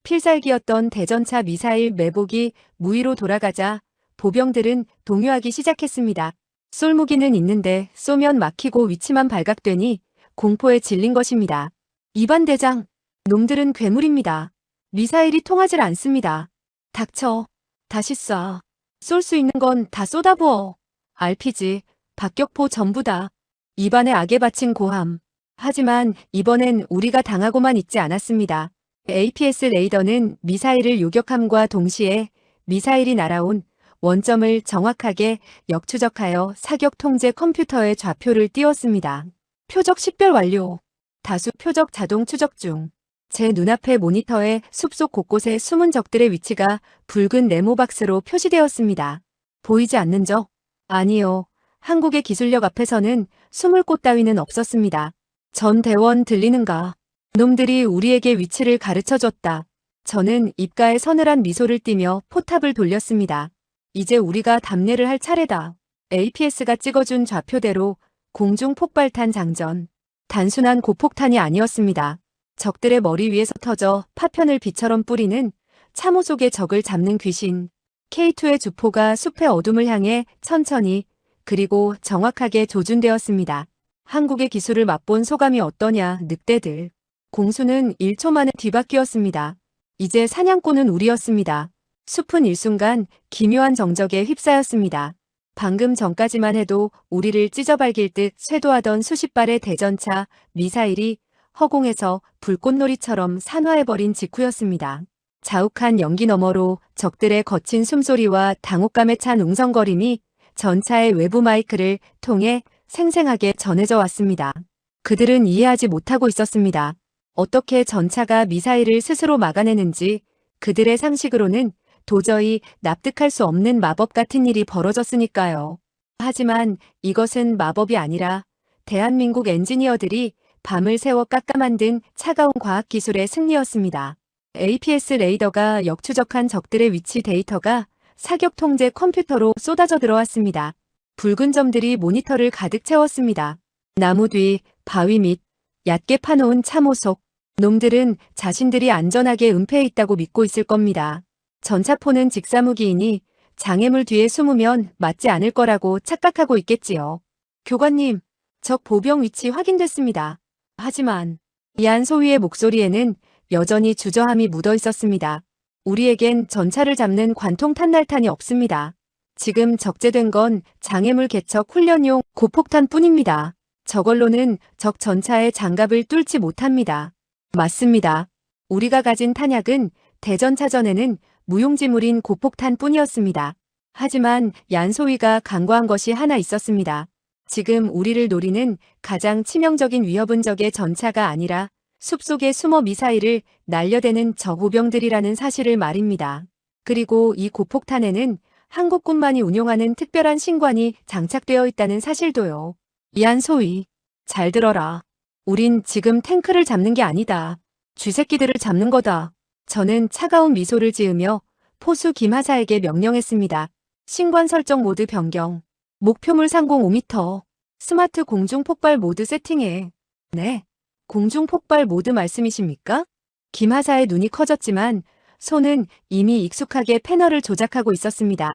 필살기였던 대전차 미사일 매복이 무위로 돌아가자 보병들은 동요하기 시작했습니다. 쏠 무기는 있는데 쏘면 막히고 위치만 발각되니 공포에 질린 것입니다. 이반 대장, 놈들은 괴물입니다. 미사일이 통하질 않습니다. 닥쳐. 다시 쏴. 쏠 수 있는 건 다 쏟아부어. RPG, 박격포 전부 다. 입안에 악에 바친 고함. 하지만 이번엔 우리가 당하고만 있지 않았습니다. APS 레이더는 미사일을 요격함과 동시에 미사일이 날아온 원점을 정확하게 역추적하여 사격 통제 컴퓨터에 좌표를 띄웠습니다. 표적 식별 완료. 다수 표적 자동 추적 중. 제 눈앞의 모니터에 숲속 곳곳에 숨은 적들의 위치가 붉은 네모박스로 표시되었습니다. 보이지 않는 적? 아니요. 한국의 기술력 앞에서는 숨을 곳 따위는 없었습니다. 전 대원 들리는가? 놈들이 우리에게 위치를 가르쳐줬다. 저는 입가에 서늘한 미소를 띠며 포탑을 돌렸습니다. 이제 우리가 답례를 할 차례다. APS가 찍어준 좌표대로 공중 폭발탄 장전. 단순한 고폭탄이 아니었습니다. 적들의 머리 위에서 터져 파편을 비처럼 뿌리는 참호 속의 적을 잡는 귀신. K2의 주포가 숲의 어둠을 향해 천천히 그리고 정확하게 조준되었습니다. 한국의 기술을 맛본 소감이 어떠냐, 늑대들. 공수는 1초 만에 뒤바뀌었습니다. 이제 사냥꾼은 우리였습니다. 숲은 일순간 기묘한 정적에 휩싸였습니다. 방금 전까지만 해도 우리를 찢어발길 듯 쇄도하던 수십 발의 대전차, 미사일이 허공에서 불꽃놀이처럼 산화해버린 직후였습니다. 자욱한 연기 너머로 적들의 거친 숨소리와 당혹감에 찬 웅성거림이 전차의 외부 마이크를 통해 생생하게 전해져 왔습니다. 그들은 이해하지 못하고 있었습니다. 어떻게 전차가 미사일을 스스로 막아내는지 그들의 상식으로는 도저히 납득할 수 없는 마법 같은 일이 벌어졌으니까요. 하지만 이것은 마법이 아니라 대한민국 엔지니어들이 밤을 새워 깎아 만든 차가운 과학기술의 승리였습니다. APS 레이더가 역추적한 적들의 위치 데이터가 사격 통제 컴퓨터로 쏟아져 들어왔습니다. 붉은 점들이 모니터를 가득 채웠습니다. 나무 뒤, 바위 밑, 얕게 파놓은 참호 속. 놈들은 자신들이 안전하게 은폐해 있다고 믿고 있을 겁니다. 전차포는 직사무기이니 장애물 뒤에 숨으면 맞지 않을 거라고 착각하고 있겠지요. 교관님, 적 보병 위치 확인됐습니다. 하지만 얀 소위의 목소리에는 여전히 주저함이 묻어 있었습니다. 우리에겐 전차를 잡는 관통 탄날탄이 없습니다. 지금 적재된 건 장애물 개척 훈련용 고폭탄 뿐입니다. 저걸로는 적 전차의 장갑을 뚫지 못합니다. 맞습니다. 우리가 가진 탄약은 대전차전에는 무용지물인 고폭탄 뿐이었습니다. 하지만 얀소위가 간과한 것이 하나 있었습니다. 지금 우리를 노리는 가장 치명적인 위협은 적의 전차가 아니라 숲속에 숨어 미사일을 날려대는 저보병들이라는 사실을 말입니다. 그리고 이 고폭탄에는 한국군만이 운용하는 특별한 신관이 장착되어 있다는 사실도요. 이한 소위, 잘 들어라. 우린 지금 탱크를 잡는 게 아니다. 쥐새끼들을 잡는 거다. 저는 차가운 미소를 지으며 포수 김하사에게 명령했습니다. 신관 설정 모드 변경. 목표물 상공 5m. 스마트 공중 폭발 모드 세팅해. 네. 공중 폭발 모드 말씀이십니까? 김하사의 눈이 커졌지만 손은 이미 익숙하게 패널을 조작하고 있었습니다.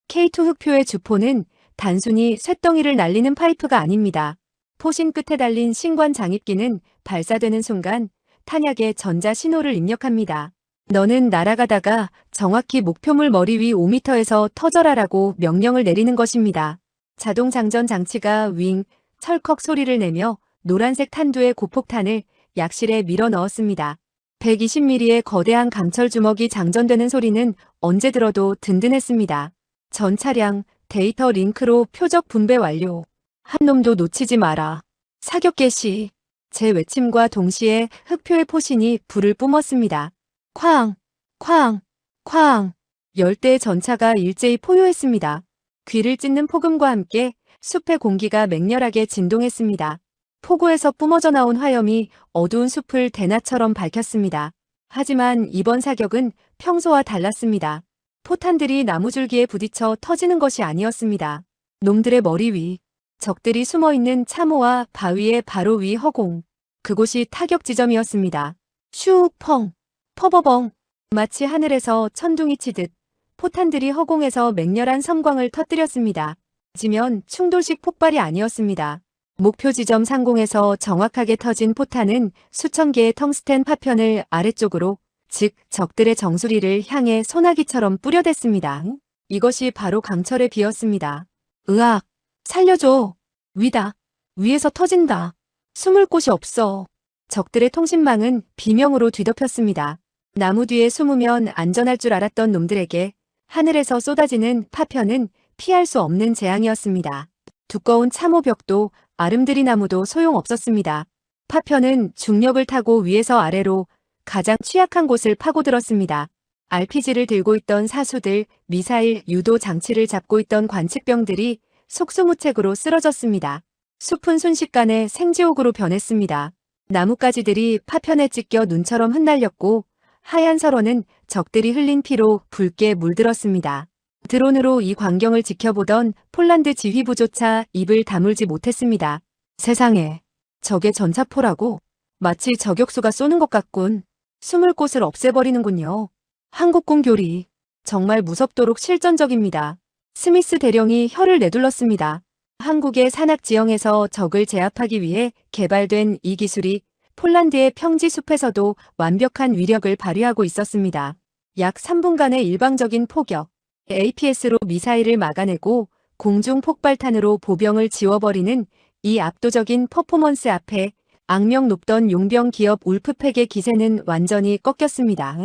K2 흑표의 주포는 단순히 쇳덩이를 날리는 파이프가 아닙니다. 포신 끝에 달린 신관 장입기는 발사되는 순간 탄약에 전자 신호를 입력합니다. 너는 날아가다가 정확히 목표물 머리 위 5m에서 터져라라고 명령을 내리는 것입니다. 자동 장전 장치가 윙, 철컥 소리를 내며 노란색 탄두의 고폭탄을 약실에 밀어 넣었습니다. 120mm의 거대한 강철 주먹이 장전되는 소리는 언제 들어도 든든했습니다. 전 차량 데이터 링크로 표적 분배 완료. 한 놈도 놓치지 마라. 사격 개시. 제 외침과 동시에 흑표의 포신이 불을 뿜었습니다. 쾅, 쾅, 쾅. 10대의 전차가 일제히 포효했습니다. 귀를 찢는 폭음과 함께 숲의 공기가 맹렬하게 진동했습니다. 폭우에서 뿜어져 나온 화염이 어두운 숲을 대낮처럼 밝혔습니다. 하지만 이번 사격은 평소와 달랐습니다. 포탄들이 나무줄기에 부딪혀 터지는 것이 아니었습니다. 놈들의 머리 위, 적들이 숨어있는 참호와 바위의 바로 위 허공. 그곳이 타격 지점이었습니다. 슈, 펑, 퍼버벙. 마치 하늘에서 천둥이 치듯 포탄들이 허공에서 맹렬한 섬광을 터뜨렸습니다. 지면 충돌식 폭발이 아니었습니다. 목표 지점 상공에서 정확하게 터진 포탄은 수천 개의 텅스텐 파편을 아래쪽으로, 즉 적들의 정수리를 향해 소나기처럼 뿌려댔습니다. 이것이 바로 강철의 비였습니다. 으악! 살려줘! 위다! 위에서 터진다! 숨을 곳이 없어! 적들의 통신망은 비명으로 뒤덮였습니다. 나무 뒤에 숨으면 안전할 줄 알았던 놈들에게 하늘에서 쏟아지는 파편은 피할 수 없는 재앙이었습니다. 두꺼운 참호벽도 아름드리 나무도 소용없었습니다. 파편은 중력을 타고 위에서 아래로 가장 취약한 곳을 파고들었습니다. RPG를 들고 있던 사수들, 미사일 유도 장치를 잡고 있던 관측병들이 속수무책으로 쓰러졌습니다. 숲은 순식간에 생지옥으로 변했습니다. 나뭇가지들이 파편에 찢겨 눈처럼 흩날렸고 하얀 설원은 적들이 흘린 피로 붉게 물들었습니다. 드론으로 이 광경을 지켜보던 폴란드 지휘부조차 입을 다물지 못했습니다. 세상에, 저게 전차포라고? 마치 저격수가 쏘는 것 같군. 숨을 곳을 없애버리는군요. 한국군 교리, 정말 무섭도록 실전적입니다. 스미스 대령이 혀를 내둘렀습니다. 한국의 산악 지형에서 적을 제압하기 위해 개발된 이 기술이 폴란드의 평지 숲에서도 완벽한 위력을 발휘하고 있었습니다. 약 3분간의 일방적인 포격, APS로 미사일을 막아내고 공중 폭발탄으로 보병을 지워버리는 이 압도적인 퍼포먼스 앞에 악명 높던 용병 기업 울프팩의 기세는 완전히 꺾였습니다.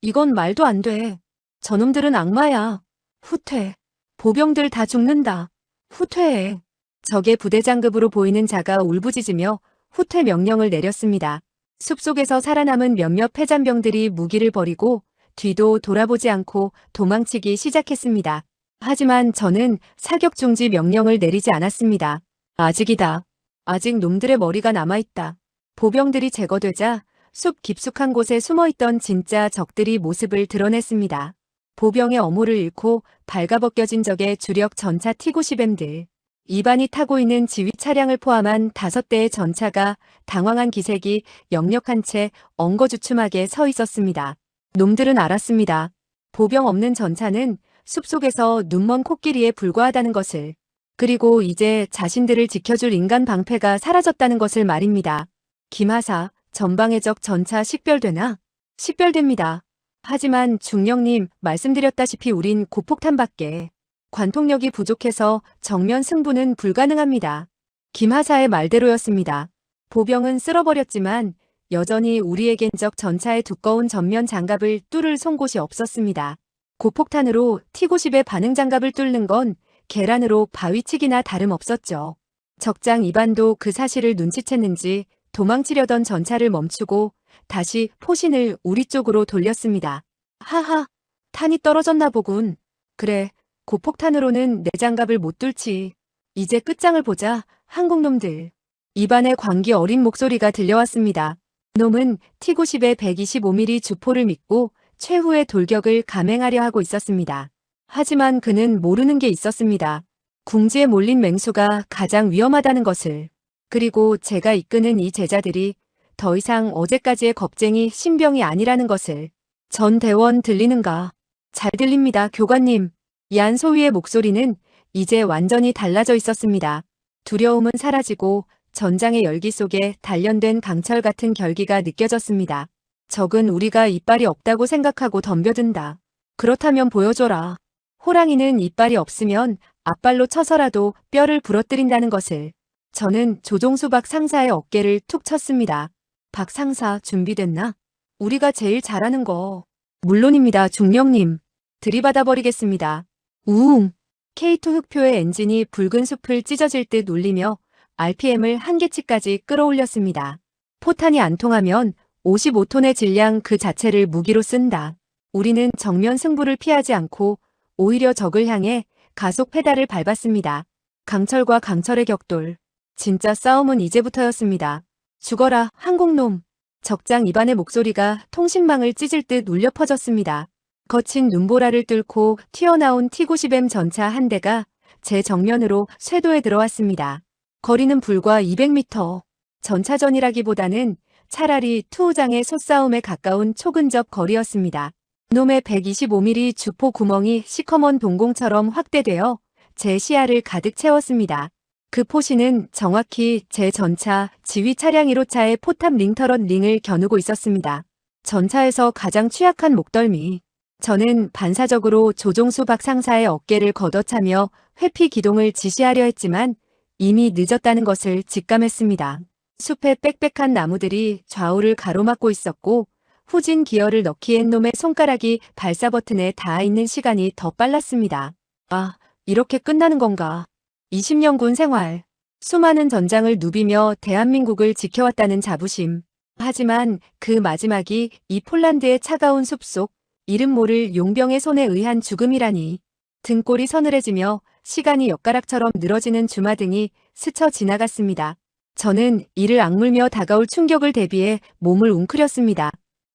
이건 말도 안 돼. 저놈들은 악마야. 후퇴. 보병들 다 죽는다. 후퇴해. 적의 부대장급으로 보이는 자가 울부짖으며 후퇴 명령을 내렸습니다. 숲속에서 살아남은 몇몇 패잔병들이 무기를 버리고 뒤도 돌아보지 않고 도망치기 시작했습니다. 하지만 저는 사격 중지 명령을 내리지 않았습니다. 아직이다. 아직 놈들의 머리가 남아있다. 보병들이 제거되자 숲 깊숙한 곳에 숨어있던 진짜 적들이 모습을 드러냈습니다. 보병의 어모를 잃고 발가벗겨진 적의 주력 전차 T-90M들. 이반이 타고 있는 지휘 차량을 포함한 5대의 전차가 당황한 기색이 역력한 채 엉거주춤하게 서 있었습니다. 놈들은 알았습니다. 보병 없는 전차는 숲속에서 눈먼 코끼리에 불과하다는 것을. 그리고 이제 자신들을 지켜줄 인간 방패가 사라졌다는 것을 말입니다. 김하사, 전방의 적 전차 식별되나? 식별됩니다. 하지만 중령님, 말씀드렸다시피 우린 고폭탄밖에. 관통력이 부족해서 정면 승부는 불가능합니다. 김하사의 말대로였습니다. 보병은 쓸어버렸지만 여전히 우리에겐 적 전차의 두꺼운 전면 장갑을 뚫을 송곳이 없었습니다. 고폭탄으로 T-90의 반응 장갑을 뚫는 건 계란으로 바위치기나 다름없었죠. 적장 이반도 그 사실을 눈치챘는지 도망치려던 전차를 멈추고 다시 포신을 우리 쪽으로 돌렸습니다. 하하, 탄이 떨어졌나 보군. 그래, 고폭탄으로는 내 장갑을 못 뚫지. 이제 끝장을 보자, 한국놈들. 이반의 광기 어린 목소리가 들려왔습니다. 놈은 T-90의 125mm 주포를 믿고 최후의 돌격을 감행하려 하고 있었습니다. 하지만 그는 모르는 게 있었습니다. 궁지에 몰린 맹수가 가장 위험하다는 것을. 그리고 제가 이끄는 이 제자들이 더 이상 어제까지의 겁쟁이 신병이 아니라는 것을. 전 대원 들리는가? 잘 들립니다, 교관님. 얀소위의 목소리는 이제 완전히 달라져 있었습니다. 두려움은 사라지고 전장의 열기 속에 단련된 강철 같은 결기가 느껴졌습니다. 적은 우리가 이빨이 없다고 생각하고 덤벼든다. 그렇다면 보여줘라. 호랑이는 이빨이 없으면 앞발로 쳐서라도 뼈를 부러뜨린다는 것을. 저는 조종수 박 상사의 어깨를 툭 쳤습니다. 박 상사 준비됐나? 우리가 제일 잘하는 거. 물론입니다, 중령님. 들이받아 버리겠습니다. 우웅. K2 흑표의 엔진이 붉은 숲을 찢어질 듯 울리며 RPM을 한계치까지 끌어올렸습니다. 포탄이 안 통하면 55톤의 질량 그 자체를 무기로 쓴다. 우리는 정면 승부를 피하지 않고 오히려 적을 향해 가속 페달을 밟았습니다. 강철과 강철의 격돌. 진짜 싸움은 이제부터였습니다. 죽어라, 한국놈. 적장 이반의 목소리가 통신망을 찢을 듯 울려 퍼졌습니다. 거친 눈보라를 뚫고 튀어나온 T-90M 전차 한 대가 제 정면으로 쇄도에 들어왔습니다. 거리는 불과 200m. 전차전이라기보다는 차라리 투우장의 솥싸움에 가까운 초근접 거리였습니다. 놈의 125mm 주포 구멍이 시커먼 동공처럼 확대되어 제 시야를 가득 채웠습니다. 그 포신은 정확히 제 전차 지휘 차량 1호차의 포탑 링터런 링을 겨누고 있었습니다. 전차에서 가장 취약한 목덜미. 저는 반사적으로 조종수 박 상사의 어깨를 걷어차며 회피 기동을 지시하려 했지만 이미 늦었다는 것을 직감했습니다. 숲의 빽빽한 나무들이 좌우를 가로막고 있었고 후진 기어를 넣기엔 놈의 손가락이 발사 버튼에 닿아 있는 시간이 더 빨랐습니다. 아, 이렇게 끝나는 건가? 20년 군 생활. 수많은 전장을 누비며 대한민국을 지켜왔다는 자부심. 하지만 그 마지막이 이 폴란드의 차가운 숲속 이름 모를 용병의 손에 의한 죽음이라니. 등골이 서늘해지며 시간이 엿가락처럼 늘어지는 주마등이 스쳐 지나갔습니다. 저는 이를 악물며 다가올 충격을 대비해 몸을 웅크렸습니다.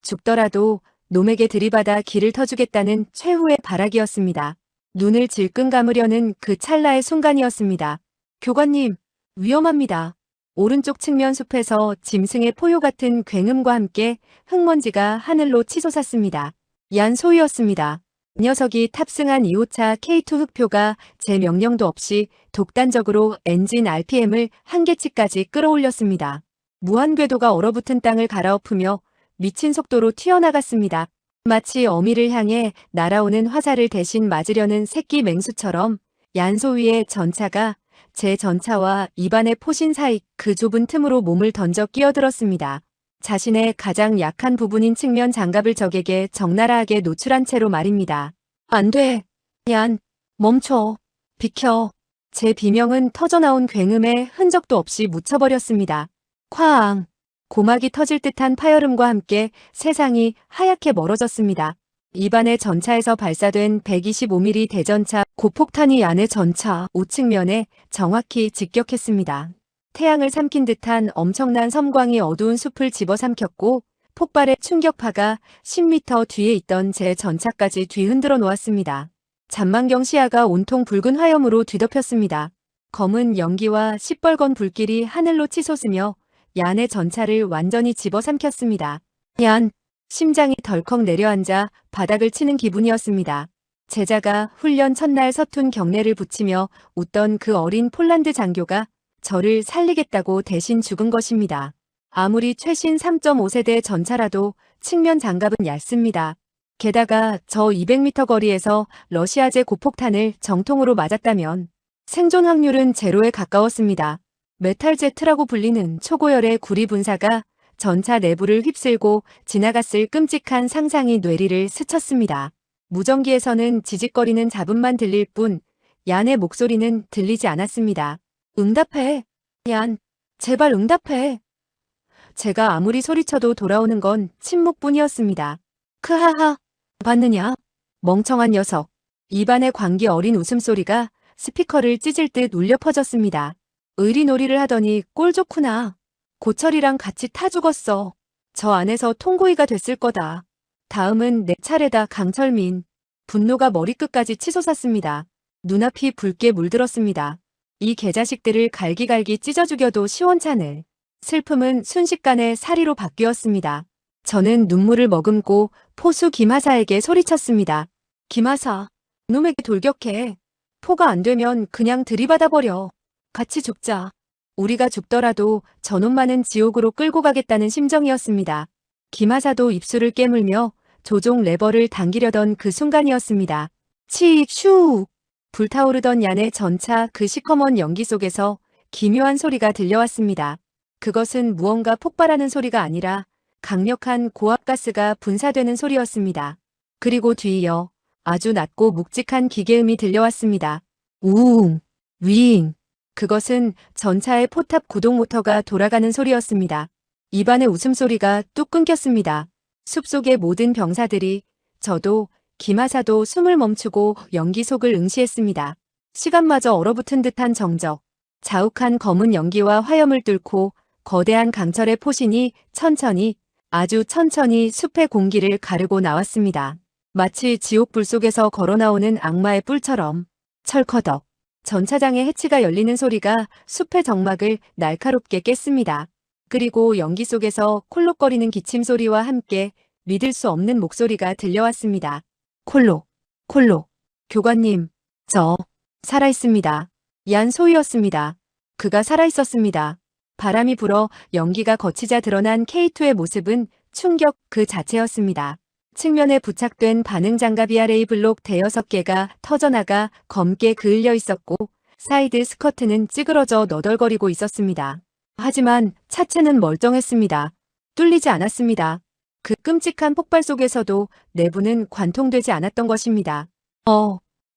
죽더라도 놈에게 들이받아 기를 터주겠다는 최후의 발악이었습니다. 눈을 질끈 감으려는 그 찰나의 순간이었습니다. 교관님, 위험합니다. 오른쪽 측면 숲에서 짐승의 포효 같은 굉음과 함께 흙먼지가 하늘로 치솟았습니다. 얀소이였습니다. 녀석이 탑승한 2호차 K2 흑표가 제 명령도 없이 독단적으로 엔진 RPM을 한계치까지 끌어올렸습니다. 무한궤도가 얼어붙은 땅을 갈아엎으며 미친 속도로 튀어나갔습니다. 마치 어미를 향해 날아오는 화살을 대신 맞으려는 새끼 맹수처럼 얀소위의 전차가 제 전차와 이반의 포신 사이 그 좁은 틈으로 몸을 던져 끼어들었습니다. 자신의 가장 약한 부분인 측면 장갑을 적에게 적나라하게 노출한 채로 말입니다. 안 돼. 얀, 멈춰. 비켜. 제 비명은 터져나온 굉음에 흔적도 없이 묻혀버렸습니다. 쾅. 고막이 터질 듯한 파열음과 함께 세상이 하얗게 멀어졌습니다. 이반의 전차에서 발사된 125mm 대전차 고폭탄이 얀의 전차 우측면에 정확히 직격했습니다. 태양을 삼킨 듯한 엄청난 섬광이 어두운 숲을 집어삼켰고 폭발의 충격파가 10m 뒤에 있던 제 전차까지 뒤흔들어 놓았습니다. 잔망경 시야가 온통 붉은 화염으로 뒤덮였습니다. 검은 연기와 시뻘건 불길이 하늘로 치솟으며 얀의 전차를 완전히 집어삼켰습니다. 얀, 심장이 덜컥 내려앉아 바닥을 치는 기분이었습니다. 제자가 훈련 첫날 서툰 경례를 붙이며 웃던 그 어린 폴란드 장교가 저를 살리겠다고 대신 죽은 것입니다. 아무리 최신 3.5세대 전차라도 측면 장갑은 얇습니다. 게다가 저 200m 거리에서 러시아제 고폭탄을 정통으로 맞았다면 생존 확률은 제로에 가까웠습니다. 메탈제트라고 불리는 초고열의 구리 분사가 전차 내부를 휩쓸고 지나갔을 끔찍한 상상이 뇌리를 스쳤습니다. 무전기에서는 지직거리는 잡음만 들릴 뿐 얀의 목소리는 들리지 않았습니다. 응답해. 얀, 제발 응답해. 제가 아무리 소리쳐도 돌아오는 건 침묵뿐이었습니다. 크하하, 봤느냐? 멍청한 녀석. 입안에 광기 어린 웃음소리가 스피커를 찢을 듯 울려 퍼졌습니다. 의리놀이를 하더니 꼴 좋구나. 고철이랑 같이 타 죽었어. 저 안에서 통고이가 됐을 거다. 다음은 내 차례다. 강철민. 분노가 머리끝까지 치솟았습니다. 눈앞이 붉게 물들었습니다. 이 개자식들을 갈기갈기 찢어 죽여도 시원찮을. 슬픔은 순식간에 사리로 바뀌었습니다. 저는 눈물을 머금고 포수 김하사에게 소리쳤습니다. 김하사, 놈에게 돌격해. 포가 안 되면 그냥 들이받아버려. 같이 죽자. 우리가 죽더라도 저놈만은 지옥으로 끌고 가겠다는 심정이었습니다. 김하사도 입술을 깨물며 조종 레버를 당기려던 그 순간이었습니다. 치익 슈! 불타오르던 얀의 전차 그 시커먼 연기 속에서 기묘한 소리가 들려왔습니다. 그것은 무언가 폭발하는 소리가 아니라 강력한 고압가스가 분사되는 소리였습니다. 그리고 뒤이어 아주 낮고 묵직한 기계음이 들려왔습니다. 우웅, 위잉. 그것은 전차의 포탑 구동 모터가 돌아가는 소리였습니다. 입안의 웃음소리가 뚝 끊겼습니다. 숲속의 모든 병사들이, 저도 김하사도 숨을 멈추고 연기 속을 응시했습니다. 시간마저 얼어붙은 듯한 정적, 자욱한 검은 연기와 화염을 뚫고 거대한 강철의 포신이 천천히, 아주 천천히 숲의 공기를 가르고 나왔습니다. 마치 지옥불 속에서 걸어나오는 악마의 뿔처럼. 철커덕. 전차장의 해치가 열리는 소리가 숲의 정막을 날카롭게 깼습니다. 그리고 연기 속에서 콜록거리는 기침 소리와 함께 믿을 수 없는 목소리가 들려왔습니다. 콜록, 콜록. 교관님, 저 살아있습니다. 얀 소희였습니다. 그가 살아있었습니다. 바람이 불어 연기가 거치자 드러난 K2의 모습은 충격 그 자체였습니다. 측면에 부착된 반응 장갑 RA 블록 대여섯 개가 터져나가 검게 그을려 있었고 사이드 스커트는 찌그러져 너덜거리고 있었습니다. 하지만 차체는 멀쩡했습니다. 뚫리지 않았습니다. 그 끔찍한 폭발 속에서도 내부는 관통되지 않았던 것입니다.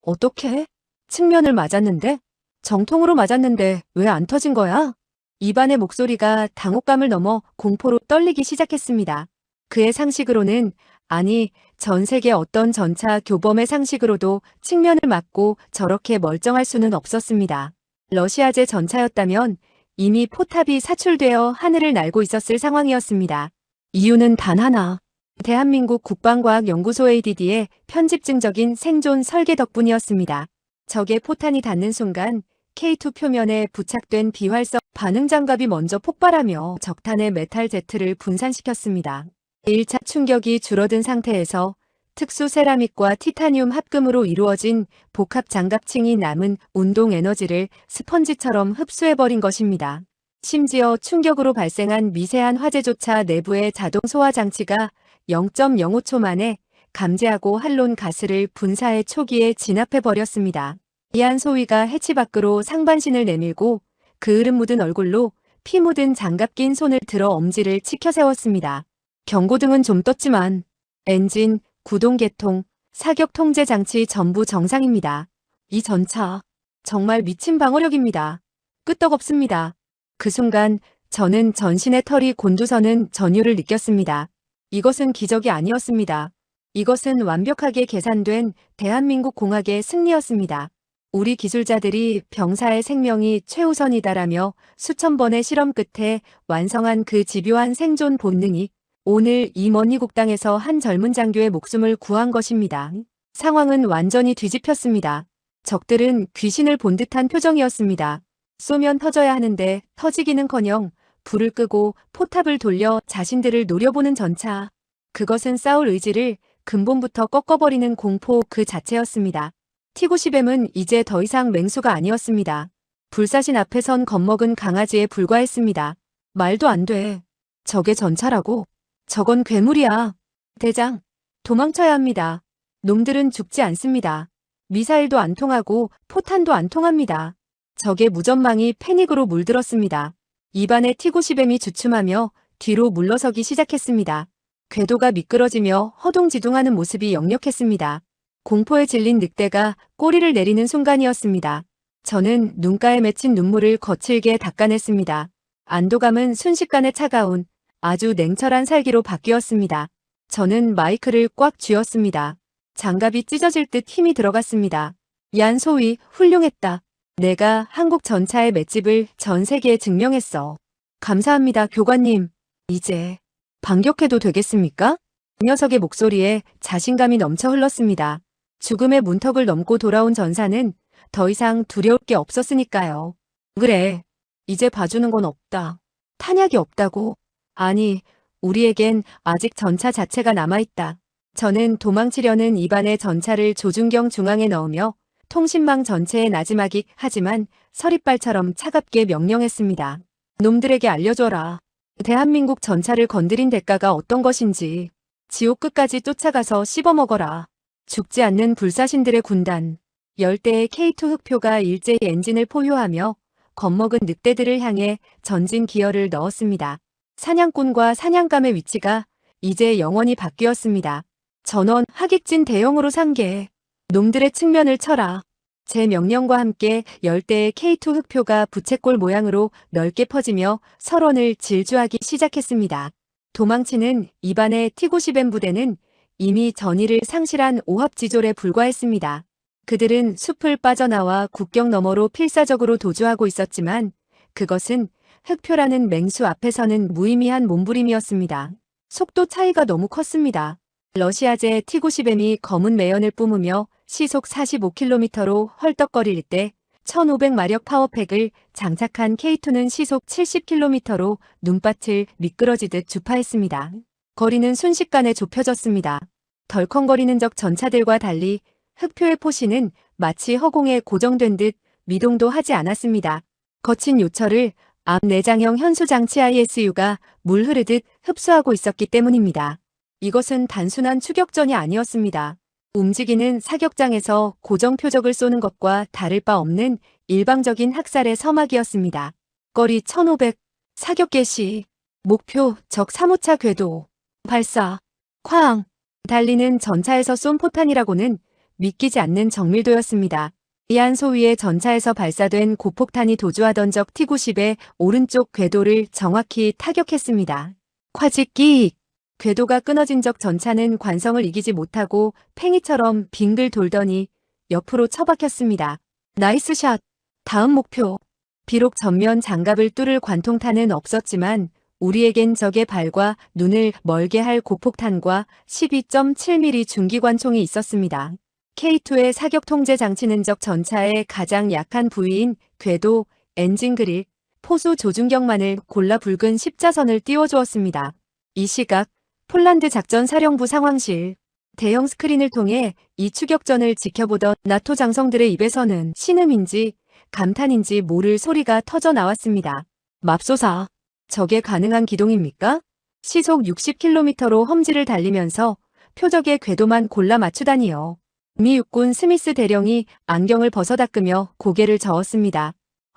어떡해? 측면을 맞았는데? 정통으로 맞았는데 왜 안 터진 거야? 입안의 목소리가 당혹감을 넘어 공포로 떨리기 시작했습니다. 그의 상식으로는, 아니, 전 세계 어떤 전차 교범의 상식으로도 측면을 맞고 저렇게 멀쩡할 수는 없었습니다. 러시아제 전차였다면 이미 포탑이 사출되어 하늘을 날고 있었을 상황이었습니다. 이유는 단 하나. 대한민국 국방과학연구소 ADD의 편집증적인 생존 설계 덕분이었습니다. 적의 포탄이 닿는 순간 K2 표면에 부착된 비활성 반응장갑이 먼저 폭발하며 적탄의 메탈 제트를 분산시켰습니다. 1차 충격이 줄어든 상태에서 특수 세라믹과 티타늄 합금으로 이루어진 복합 장갑층이 남은 운동 에너지를 스펀지처럼 흡수해버린 것입니다. 심지어 충격으로 발생한 미세한 화재조차 내부의 자동 소화 장치가 0.05초 만에 감지하고 할론 가스를 분사해 초기에 진압해버렸습니다. 이안 소위가 해치 밖으로 상반신을 내밀고 그을음 묻은 얼굴로 피 묻은 장갑 낀 손을 들어 엄지를 치켜 세웠습니다. 경고등은 좀 떴지만 엔진, 구동 개통, 사격 통제 장치 전부 정상입니다. 이 전차 정말 미친 방어력입니다. 끄떡없습니다. 그 순간 저는 전신의 털이 곤두서는 전율을 느꼈습니다. 이것은 기적이 아니었습니다. 이것은 완벽하게 계산된 대한민국 공학의 승리였습니다. 우리 기술자들이 병사의 생명이 최우선이다라며 수천 번의 실험 끝에 완성한 그 집요한 생존 본능이 오늘 이 먼 이국 땅에서 한 젊은 장교의 목숨을 구한 것입니다. 상황은 완전히 뒤집혔습니다. 적들은 귀신을 본 듯한 표정이었습니다. 쏘면 터져야 하는데 터지기는커녕 불을 끄고 포탑을 돌려 자신들을 노려보는 전차. 그것은 싸울 의지를 근본부터 꺾어버리는 공포 그 자체였습니다. T-90M은 이제 더 이상 맹수가 아니었습니다. 불사신 앞에 선 겁먹은 강아지에 불과했습니다. 말도 안 돼. 저게 전차라고? 저건 괴물이야. 대장, 도망쳐야 합니다. 놈들은 죽지 않습니다. 미사일도 안 통하고 포탄도 안 통합니다. 적의 무전망이 패닉으로 물들었습니다. 입안에 T-90M이 주춤하며 뒤로 물러서기 시작했습니다. 궤도가 미끄러지며 허둥지둥하는 모습이 역력했습니다. 공포에 질린 늑대가 꼬리를 내리는 순간이었습니다. 저는 눈가에 맺힌 눈물을 거칠게 닦아냈습니다. 안도감은 순식간에 차가운 아주 냉철한 살기로 바뀌었습니다. 저는 마이크를 꽉 쥐었습니다. 장갑이 찢어질 듯 힘이 들어갔습니다. 얀 소위 훌륭했다. 내가 한국 전차의 맷집을 전 세계에 증명했어. 감사합니다, 교관님. 이제 반격해도 되겠습니까? 그 녀석의 목소리에 자신감이 넘쳐 흘렀습니다. 죽음의 문턱을 넘고 돌아온 전사는 더 이상 두려울 게 없었으니까요. 그래, 이제 봐주는 건 없다. 탄약이 없다고. 아니, 우리에겐 아직 전차 자체가 남아있다. 저는 도망치려는 입안의 전차를 조준경 중앙에 넣으며 통신망 전체에 나지막이 하지만 서리발처럼 차갑게 명령했습니다. 놈들에게 알려줘라. 대한민국 전차를 건드린 대가가 어떤 것인지. 지옥 끝까지 쫓아가서 씹어먹어라. 죽지 않는 불사신들의 군단. 열대의 K2 흑표가 일제히 엔진을 포효하며 겁먹은 늑대들을 향해 전진 기어를 넣었습니다. 사냥꾼과 사냥감의 위치가 이제 영원히 바뀌었습니다. 전원 하객진 대형으로 상계. 놈들의 측면을 쳐라. 제 명령과 함께 열대의 K2 흑표가 부채꼴 모양으로 넓게 퍼지며 설원을 질주하기 시작했습니다. 도망치는 입안의 T-90M 부대는 이미 전의를 상실한 오합지졸에 불과했습니다. 그들은 숲을 빠져나와 국경 너머로 필사적으로 도주하고 있었지만 그것은 흑표라는 맹수 앞에서는 무의미한 몸부림이었습니다. 속도 차이가 너무 컸습니다. 러시아제 T-90M이 검은 매연을 뿜으며 시속 45km로 헐떡거릴 때 1500마력 파워팩을 장착한 K2는 시속 70km로 눈밭을 미끄러지듯 주파했습니다. 거리는 순식간에 좁혀졌습니다. 덜컹거리는 적 전차들과 달리 흑표의 포신은 마치 허공에 고정된 듯 미동도 하지 않았습니다. 거친 요철을 암 내장형 현수장치 ISU가 물 흐르듯 흡수하고 있었기 때문입니다. 이것은 단순한 추격전이 아니었습니다. 움직이는 사격장에서 고정 표적을 쏘는 것과 다를 바 없는 일방적인 학살의 서막이었습니다. 거리 1500, 사격 개시, 목표 적 3호차 궤도, 발사, 쾅, 달리는 전차에서 쏜 포탄이라고는 믿기지 않는 정밀도였습니다. 이안 소위의 전차에서 발사된 고폭탄이 도주하던 적 T-90의 오른쪽 궤도를 정확히 타격했습니다. 콰직 끼익! 궤도가 끊어진 적 전차는 관성을 이기지 못하고 팽이처럼 빙글 돌더니 옆으로 처박혔습니다. 나이스 샷! 다음 목표. 비록 전면 장갑을 뚫을 관통탄은 없었지만 우리에겐 적의 발과 눈을 멀게 할 고폭탄과 12.7mm 중기관총이 있었습니다. K2의 사격 통제 장치는 적 전차의 가장 약한 부위인 궤도, 엔진 그릴, 포수 조준경만을 골라 붉은 십자선을 띄워주었습니다. 이 시각 폴란드 작전사령부 상황실. 대형 스크린을 통해 이 추격전을 지켜보던 나토 장성들의 입에서는 신음인지 감탄인지 모를 소리가 터져 나왔습니다. 맙소사, 저게 가능한 기동입니까? 시속 60km로 험지를 달리면서 표적의 궤도만 골라 맞추다니요. 미 육군 스미스 대령이 안경을 벗어 닦으며 고개를 저었습니다.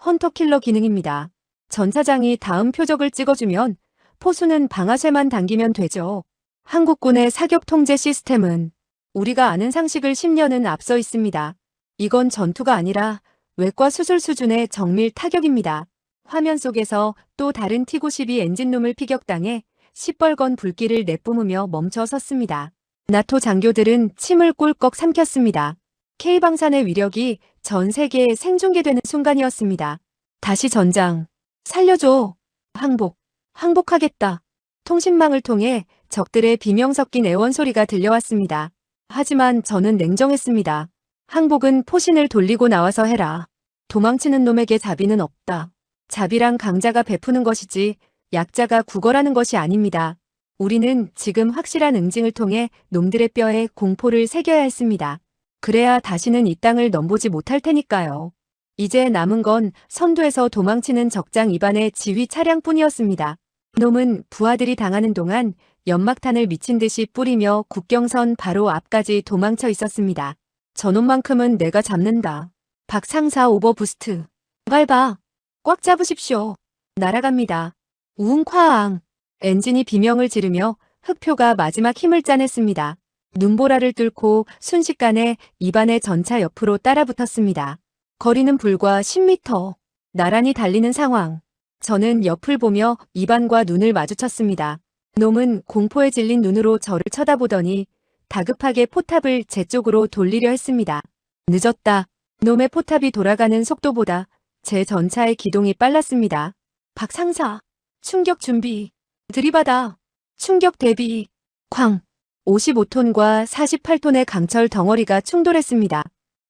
헌터킬러 기능입니다. 전사장이 다음 표적을 찍어주면 포수는 방아쇠만 당기면 되죠. 한국군의 사격 통제 시스템은 우리가 아는 상식을 10년은 앞서 있습니다. 이건 전투가 아니라 외과 수술 수준의 정밀 타격입니다. 화면 속에서 또 다른 T-92 엔진룸을 피격당해 시뻘건 불길을 내뿜으며 멈춰 섰습니다. 나토 장교들은 침을 꿀꺽 삼켰습니다. K방산의 위력이 전 세계에 생중계되는 순간이었습니다. 다시 전장. 살려줘. 항복하겠다. 통신망을 통해 적들의 비명 섞인 애원 소리가 들려왔습니다. 하지만 저는 냉정했습니다. 항복은 포신을 돌리고 나와서 해라. 도망치는 놈에게 자비는 없다. 자비란 강자가 베푸는 것이지 약자가 구걸하는 것이 아닙니다. 우리는 지금 확실한 응징을 통해 놈들의 뼈에 공포를 새겨야 했습니다. 그래야 다시는 이 땅을 넘보지 못할 테니까요. 이제 남은 건 선두에서 도망치는 적장 입안의 지휘 차량뿐이었습니다. 놈은 부하들이 당하는 동안 연막탄을 미친 듯이 뿌리며 국경선 바로 앞까지 도망쳐 있었습니다. 저놈만큼은 내가 잡는다. 박상사 오버부스트. 밟아. 꽉 잡으십시오. 날아갑니다. 우웅쾅. 엔진이 비명을 지르며 흑표가 마지막 힘을 짜냈습니다. 눈보라를 뚫고 순식간에 입안의 전차 옆으로 따라붙었습니다. 거리는 불과 10m. 나란히 달리는 상황. 저는 옆을 보며 이반과 눈을 마주쳤습니다. 놈은 공포에 질린 눈으로 저를 쳐다보더니 다급하게 포탑을 제 쪽으로 돌리려 했습니다. 늦었다. 놈의 포탑이 돌아가는 속도보다 제 전차의 기동이 빨랐습니다. 박 상사. 충격 준비. 들이받아. 충격 대비. 쾅. 55톤과 48톤의 강철 덩어리가 충돌했습니다.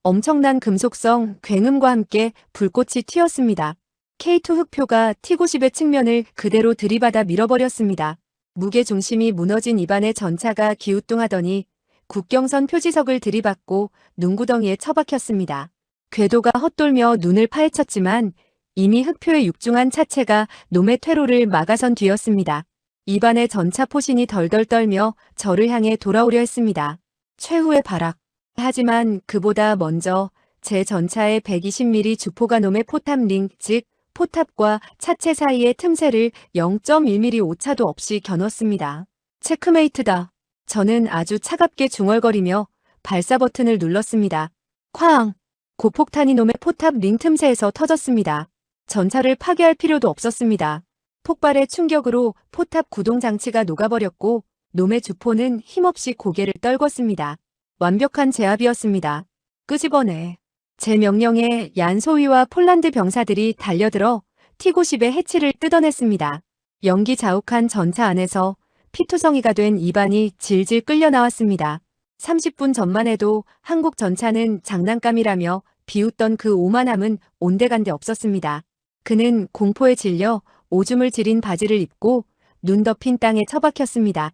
엄청난 금속성 굉음과 함께 불꽃이 튀었습니다. K2 흑표가 T-90의 측면을 그대로 들이받아 밀어버렸습니다. 무게중심이 무너진 이반의 전차가 기우뚱하더니 국경선 표지석을 들이받고 눈구덩이에 처박혔습니다. 궤도가 헛돌며 눈을 파헤쳤지만 이미 흑표의 육중한 차체가 놈의 퇴로를 막아선 뒤였습니다. 이반의 전차 포신이 덜덜 떨며 저를 향해 돌아오려 했습니다. 최후의 발악. 하지만 그보다 먼저 제 전차의 120mm 주포가 놈의 포탑링, 즉 포탑과 차체 사이의 틈새를 0.1mm 오차도 없이 겨눴습니다. 체크메이트다. 저는 아주 차갑게 중얼거리며 발사 버튼을 눌렀습니다. 쾅! 고폭탄이 놈의 포탑 링 틈새에서 터졌습니다. 전차를 파괴할 필요도 없었습니다. 폭발의 충격으로 포탑 구동 장치가 녹아버렸고 놈의 주포는 힘없이 고개를 떨궜습니다. 완벽한 제압이었습니다. 끄집어내. 제 명령에 얀소위와 폴란드 병사들이 달려들어 T-90의 해치를 뜯어냈습니다. 연기 자욱한 전차 안에서 피투성이가 된 이반이 질질 끌려 나왔습니다. 30분 전만 해도 한국 전차는 장난감이라며 비웃던 그 오만함은 온데간데 없었습니다. 그는 공포에 질려 오줌을 지린 바지를 입고 눈 덮인 땅에 처박혔습니다.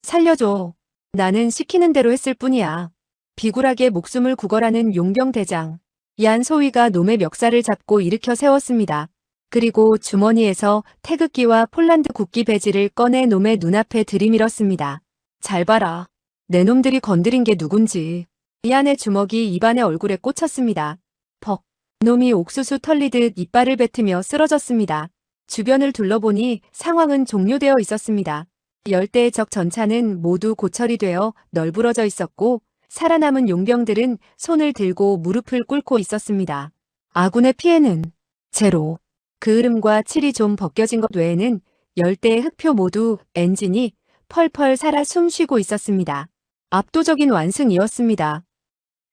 살려줘. 나는 시키는 대로 했을 뿐이야. 비굴하게 목숨을 구걸하는 용병대장. 얀소위가 놈의 멱살을 잡고 일으켜 세웠습니다. 그리고 주머니에서 태극기와 폴란드 국기 배지를 꺼내 놈의 눈앞에 들이밀었습니다. 잘 봐라. 내 놈들이 건드린 게 누군지. 이안의 주먹이 이반의 얼굴에 꽂혔습니다. 퍽. 놈이 옥수수 털리듯 이빨을 뱉으며 쓰러졌습니다. 주변을 둘러보니 상황은 종료되어 있었습니다. 열대의 적 전차는 모두 고철이 되어 널브러져 있었고 살아남은 용병들은 손을 들고 무릎을 꿇고 있었습니다. 아군의 피해는 제로. 그 흐름과 칠이 좀 벗겨진 것 외에는 열대의 흑표 모두 엔진이 펄펄 살아 숨쉬고 있었습니다. 압도적인 완승이었습니다.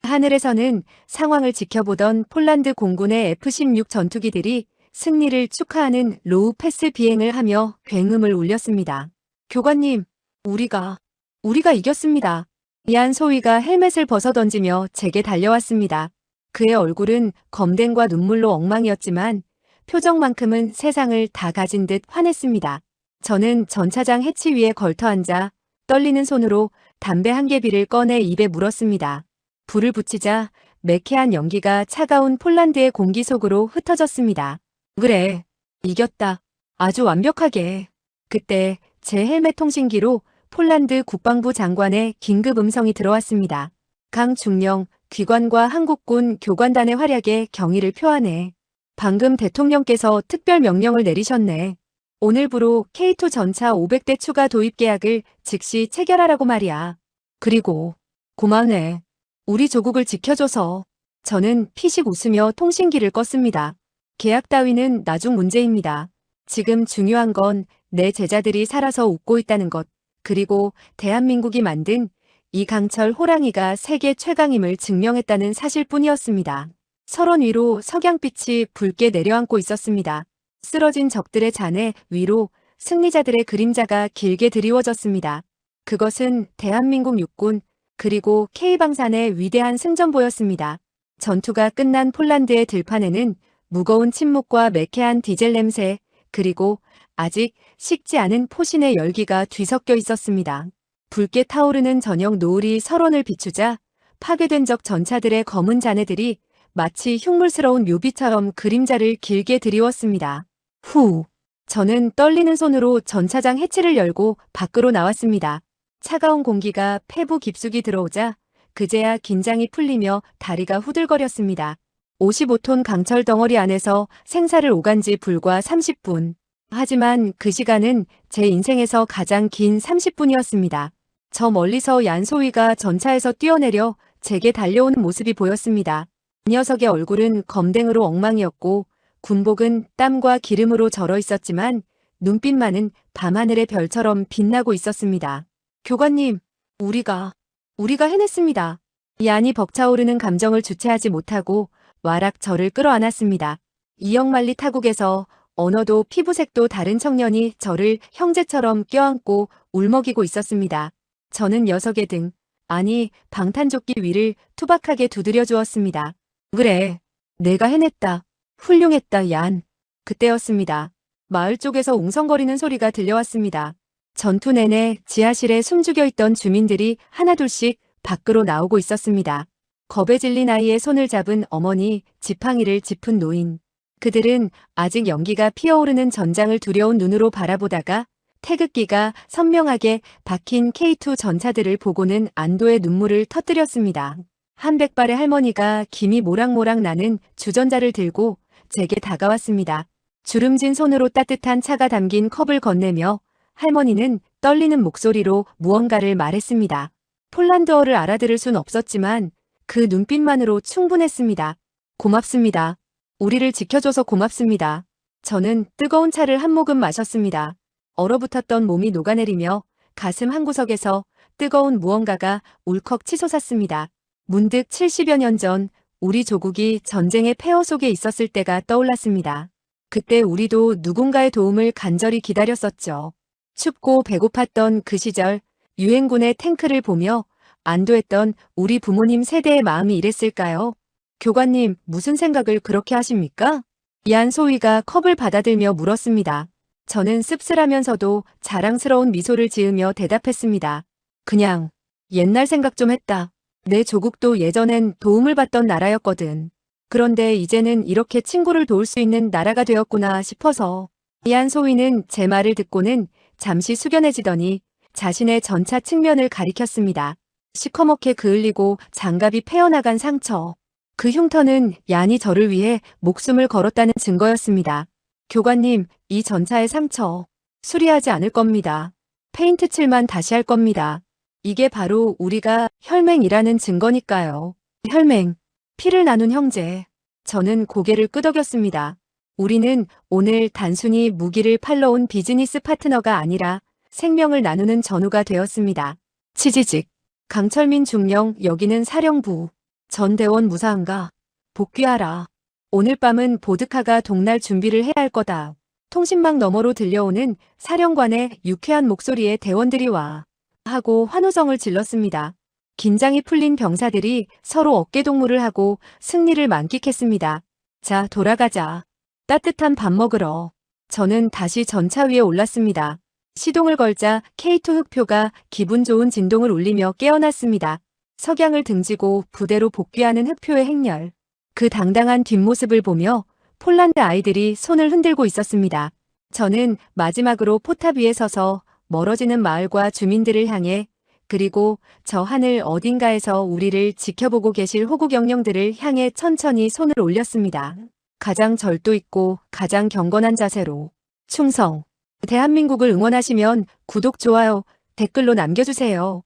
하늘에서는 상황을 지켜보던 폴란드 공군의 F-16 전투기들이 승리를 축하하는 로우 패스 비행을 하며 굉음을 울렸습니다. 교관님, 우리가 이겼습니다. 얀소위가 헬멧을 벗어던지며 제게 달려왔습니다. 그의 얼굴은 검댕과 눈물로 엉망이었지만 표정만큼은 세상을 다 가진 듯 환했습니다. 저는 전차장 해치 위에 걸터앉아 떨리는 손으로 담배 한 개비를 꺼내 입에 물었습니다. 불을 붙이자 매캐한 연기가 차가운 폴란드의 공기 속으로 흩어졌습니다. 그래, 이겼다. 아주 완벽하게. 그때 제 헬멧 통신기로 폴란드 국방부 장관의 긴급 음성이 들어왔습니다. 강중령 귀관과 한국군 교관단의 활약에 경의를 표하네. 방금 대통령께서 특별 명령을 내리셨네. 오늘부로 K2 전차 500대 추가 도입 계약을 즉시 체결하라고 말이야. 그리고 고마네. 우리 조국을 지켜줘서. 저는 피식 웃으며 통신기를 껐습니다. 계약 따위는 나중 문제입니다. 지금 중요한 건 내 제자들이 살아서 웃고 있다는 것, 그리고 대한민국이 만든 이 강철 호랑이가 세계 최강임을 증명했다는 사실뿐이었습니다. 설원 위로 석양빛이 붉게 내려앉고 있었습니다. 쓰러진 적들의 잔해 위로 승리자들의 그림자가 길게 드리워졌습니다. 그것은 대한민국 육군 그리고 K방산의 위대한 승전보였습니다. 전투가 끝난 폴란드의 들판에는 무거운 침묵과 매캐한 디젤 냄새 그리고 아직 식지 않은 포신의 열기가 뒤섞여 있었습니다. 붉게 타오르는 저녁 노을이 설원을 비추자 파괴된 적 전차들의 검은 잔해들이 마치 흉물스러운 묘비처럼 그림자를 길게 드리웠습니다. 후! 저는 떨리는 손으로 전차장 해치를 열고 밖으로 나왔습니다. 차가운 공기가 폐부 깊숙이 들어오자 그제야 긴장이 풀리며 다리가 후들거렸습니다. 55톤 강철 덩어리 안에서 생사를 오간 지 불과 30분. 하지만 그 시간은 제 인생에서 가장 긴 30분이었습니다. 저 멀리서 얀소위가 전차에서 뛰어내려 제게 달려오는 모습이 보였습니다. 녀석의 얼굴은 검댕으로 엉망이었고 군복은 땀과 기름으로 절어 있었지만 눈빛만은 밤하늘의 별처럼 빛나고 있었습니다. 교관님, 우리가 해냈습니다. 얀이 벅차오르는 감정을 주체하지 못하고 와락 저를 끌어안았습니다. 이역만리 타국에서 언어도 피부색도 다른 청년이 저를 형제처럼 껴안고 울먹이고 있었습니다. 저는 녀석의 등, 아니 방탄조끼 위를 투박하게 두드려 주었습니다. 그래, 내가 해냈다. 훌륭했다, 얀. 그때였습니다. 마을 쪽에서 웅성거리는 소리가 들려왔습니다. 전투 내내 지하실에 숨죽여 있던 주민들이 하나둘씩 밖으로 나오고 있었습니다. 겁에 질린 아이의 손을 잡은 어머니, 지팡이를 짚은 노인. 그들은 아직 연기가 피어오르는 전장을 두려운 눈으로 바라보다가 태극기가 선명하게 박힌 K2 전차들을 보고는 안도의 눈물을 터뜨렸습니다. 한백발의 할머니가 김이 모락모락 나는 주전자를 들고 제게 다가왔습니다. 주름진 손으로 따뜻한 차가 담긴 컵을 건네며 할머니는 떨리는 목소리로 무언가를 말했습니다. 폴란드어를 알아들을 순 없었지만 그 눈빛만으로 충분했습니다. 고맙습니다. 우리를 지켜줘서 고맙습니다. 저는 뜨거운 차를 한 모금 마셨습니다. 얼어붙었던 몸이 녹아내리며 가슴 한구석에서 뜨거운 무언가가 울컥 치솟았습니다. 문득 70여 년 전 우리 조국이 전쟁의 폐허 속에 있었을 때가 떠올랐습니다. 그때 우리도 누군가의 도움을 간절히 기다렸었죠. 춥고 배고팠던 그 시절 유엔군의 탱크를 보며 안도했던 우리 부모님 세대의 마음이 이랬을까요? 교관님, 무슨 생각을 그렇게 하십니까? 얀 소위가 컵을 받아들며 물었습니다. 저는 씁쓸하면서도 자랑스러운 미소를 지으며 대답했습니다. 그냥 옛날 생각 좀 했다. 내 조국도 예전엔 도움을 받던 나라였거든. 그런데 이제는 이렇게 친구를 도울 수 있는 나라가 되었구나 싶어서. 얀 소위는 제 말을 듣고는 잠시 숙연해지더니 자신의 전차 측면을 가리켰습니다. 시커멓게 그을리고 장갑이 패어나간 상처. 그 흉터는 얀이 저를 위해 목숨을 걸었다는 증거였습니다. 교관님, 이 전차의 상처 수리하지 않을 겁니다. 페인트 칠만 다시 할 겁니다. 이게 바로 우리가 혈맹이라는 증거니까요. 혈맹, 피를 나눈 형제. 저는 고개를 끄덕였습니다. 우리는 오늘 단순히 무기를 팔러 온 비즈니스 파트너가 아니라 생명을 나누는 전우가 되었습니다. 치지직. 강철민 중령, 여기는 사령부. 전대원 무사한가? 복귀하라. 오늘 밤은 보드카가 동날 준비를 해야 할 거다. 통신망 너머로 들려오는 사령관의 유쾌한 목소리에 대원들이 와. 하고 환호성을 질렀습니다. 긴장이 풀린 병사들이 서로 어깨동무를 하고 승리를 만끽했습니다. 자, 돌아가자. 따뜻한 밥 먹으러. 저는 다시 전차 위에 올랐습니다. 시동을 걸자 K2 흑표가 기분 좋은 진동을 울리며 깨어났습니다. 석양을 등지고 부대로 복귀하는 흑표의 행렬. 그 당당한 뒷모습을 보며 폴란드 아이들이 손을 흔들고 있었습니다. 저는 마지막으로 포탑 위에 서서 멀어지는 마을과 주민들을 향해 그리고 저 하늘 어딘가에서 우리를 지켜보고 계실 호국영령들을 향해 천천히 손을 올렸습니다. 가장 절도 있고 가장 경건한 자세로 충성. 대한민국을 응원하시면 구독, 좋아요, 댓글로 남겨주세요.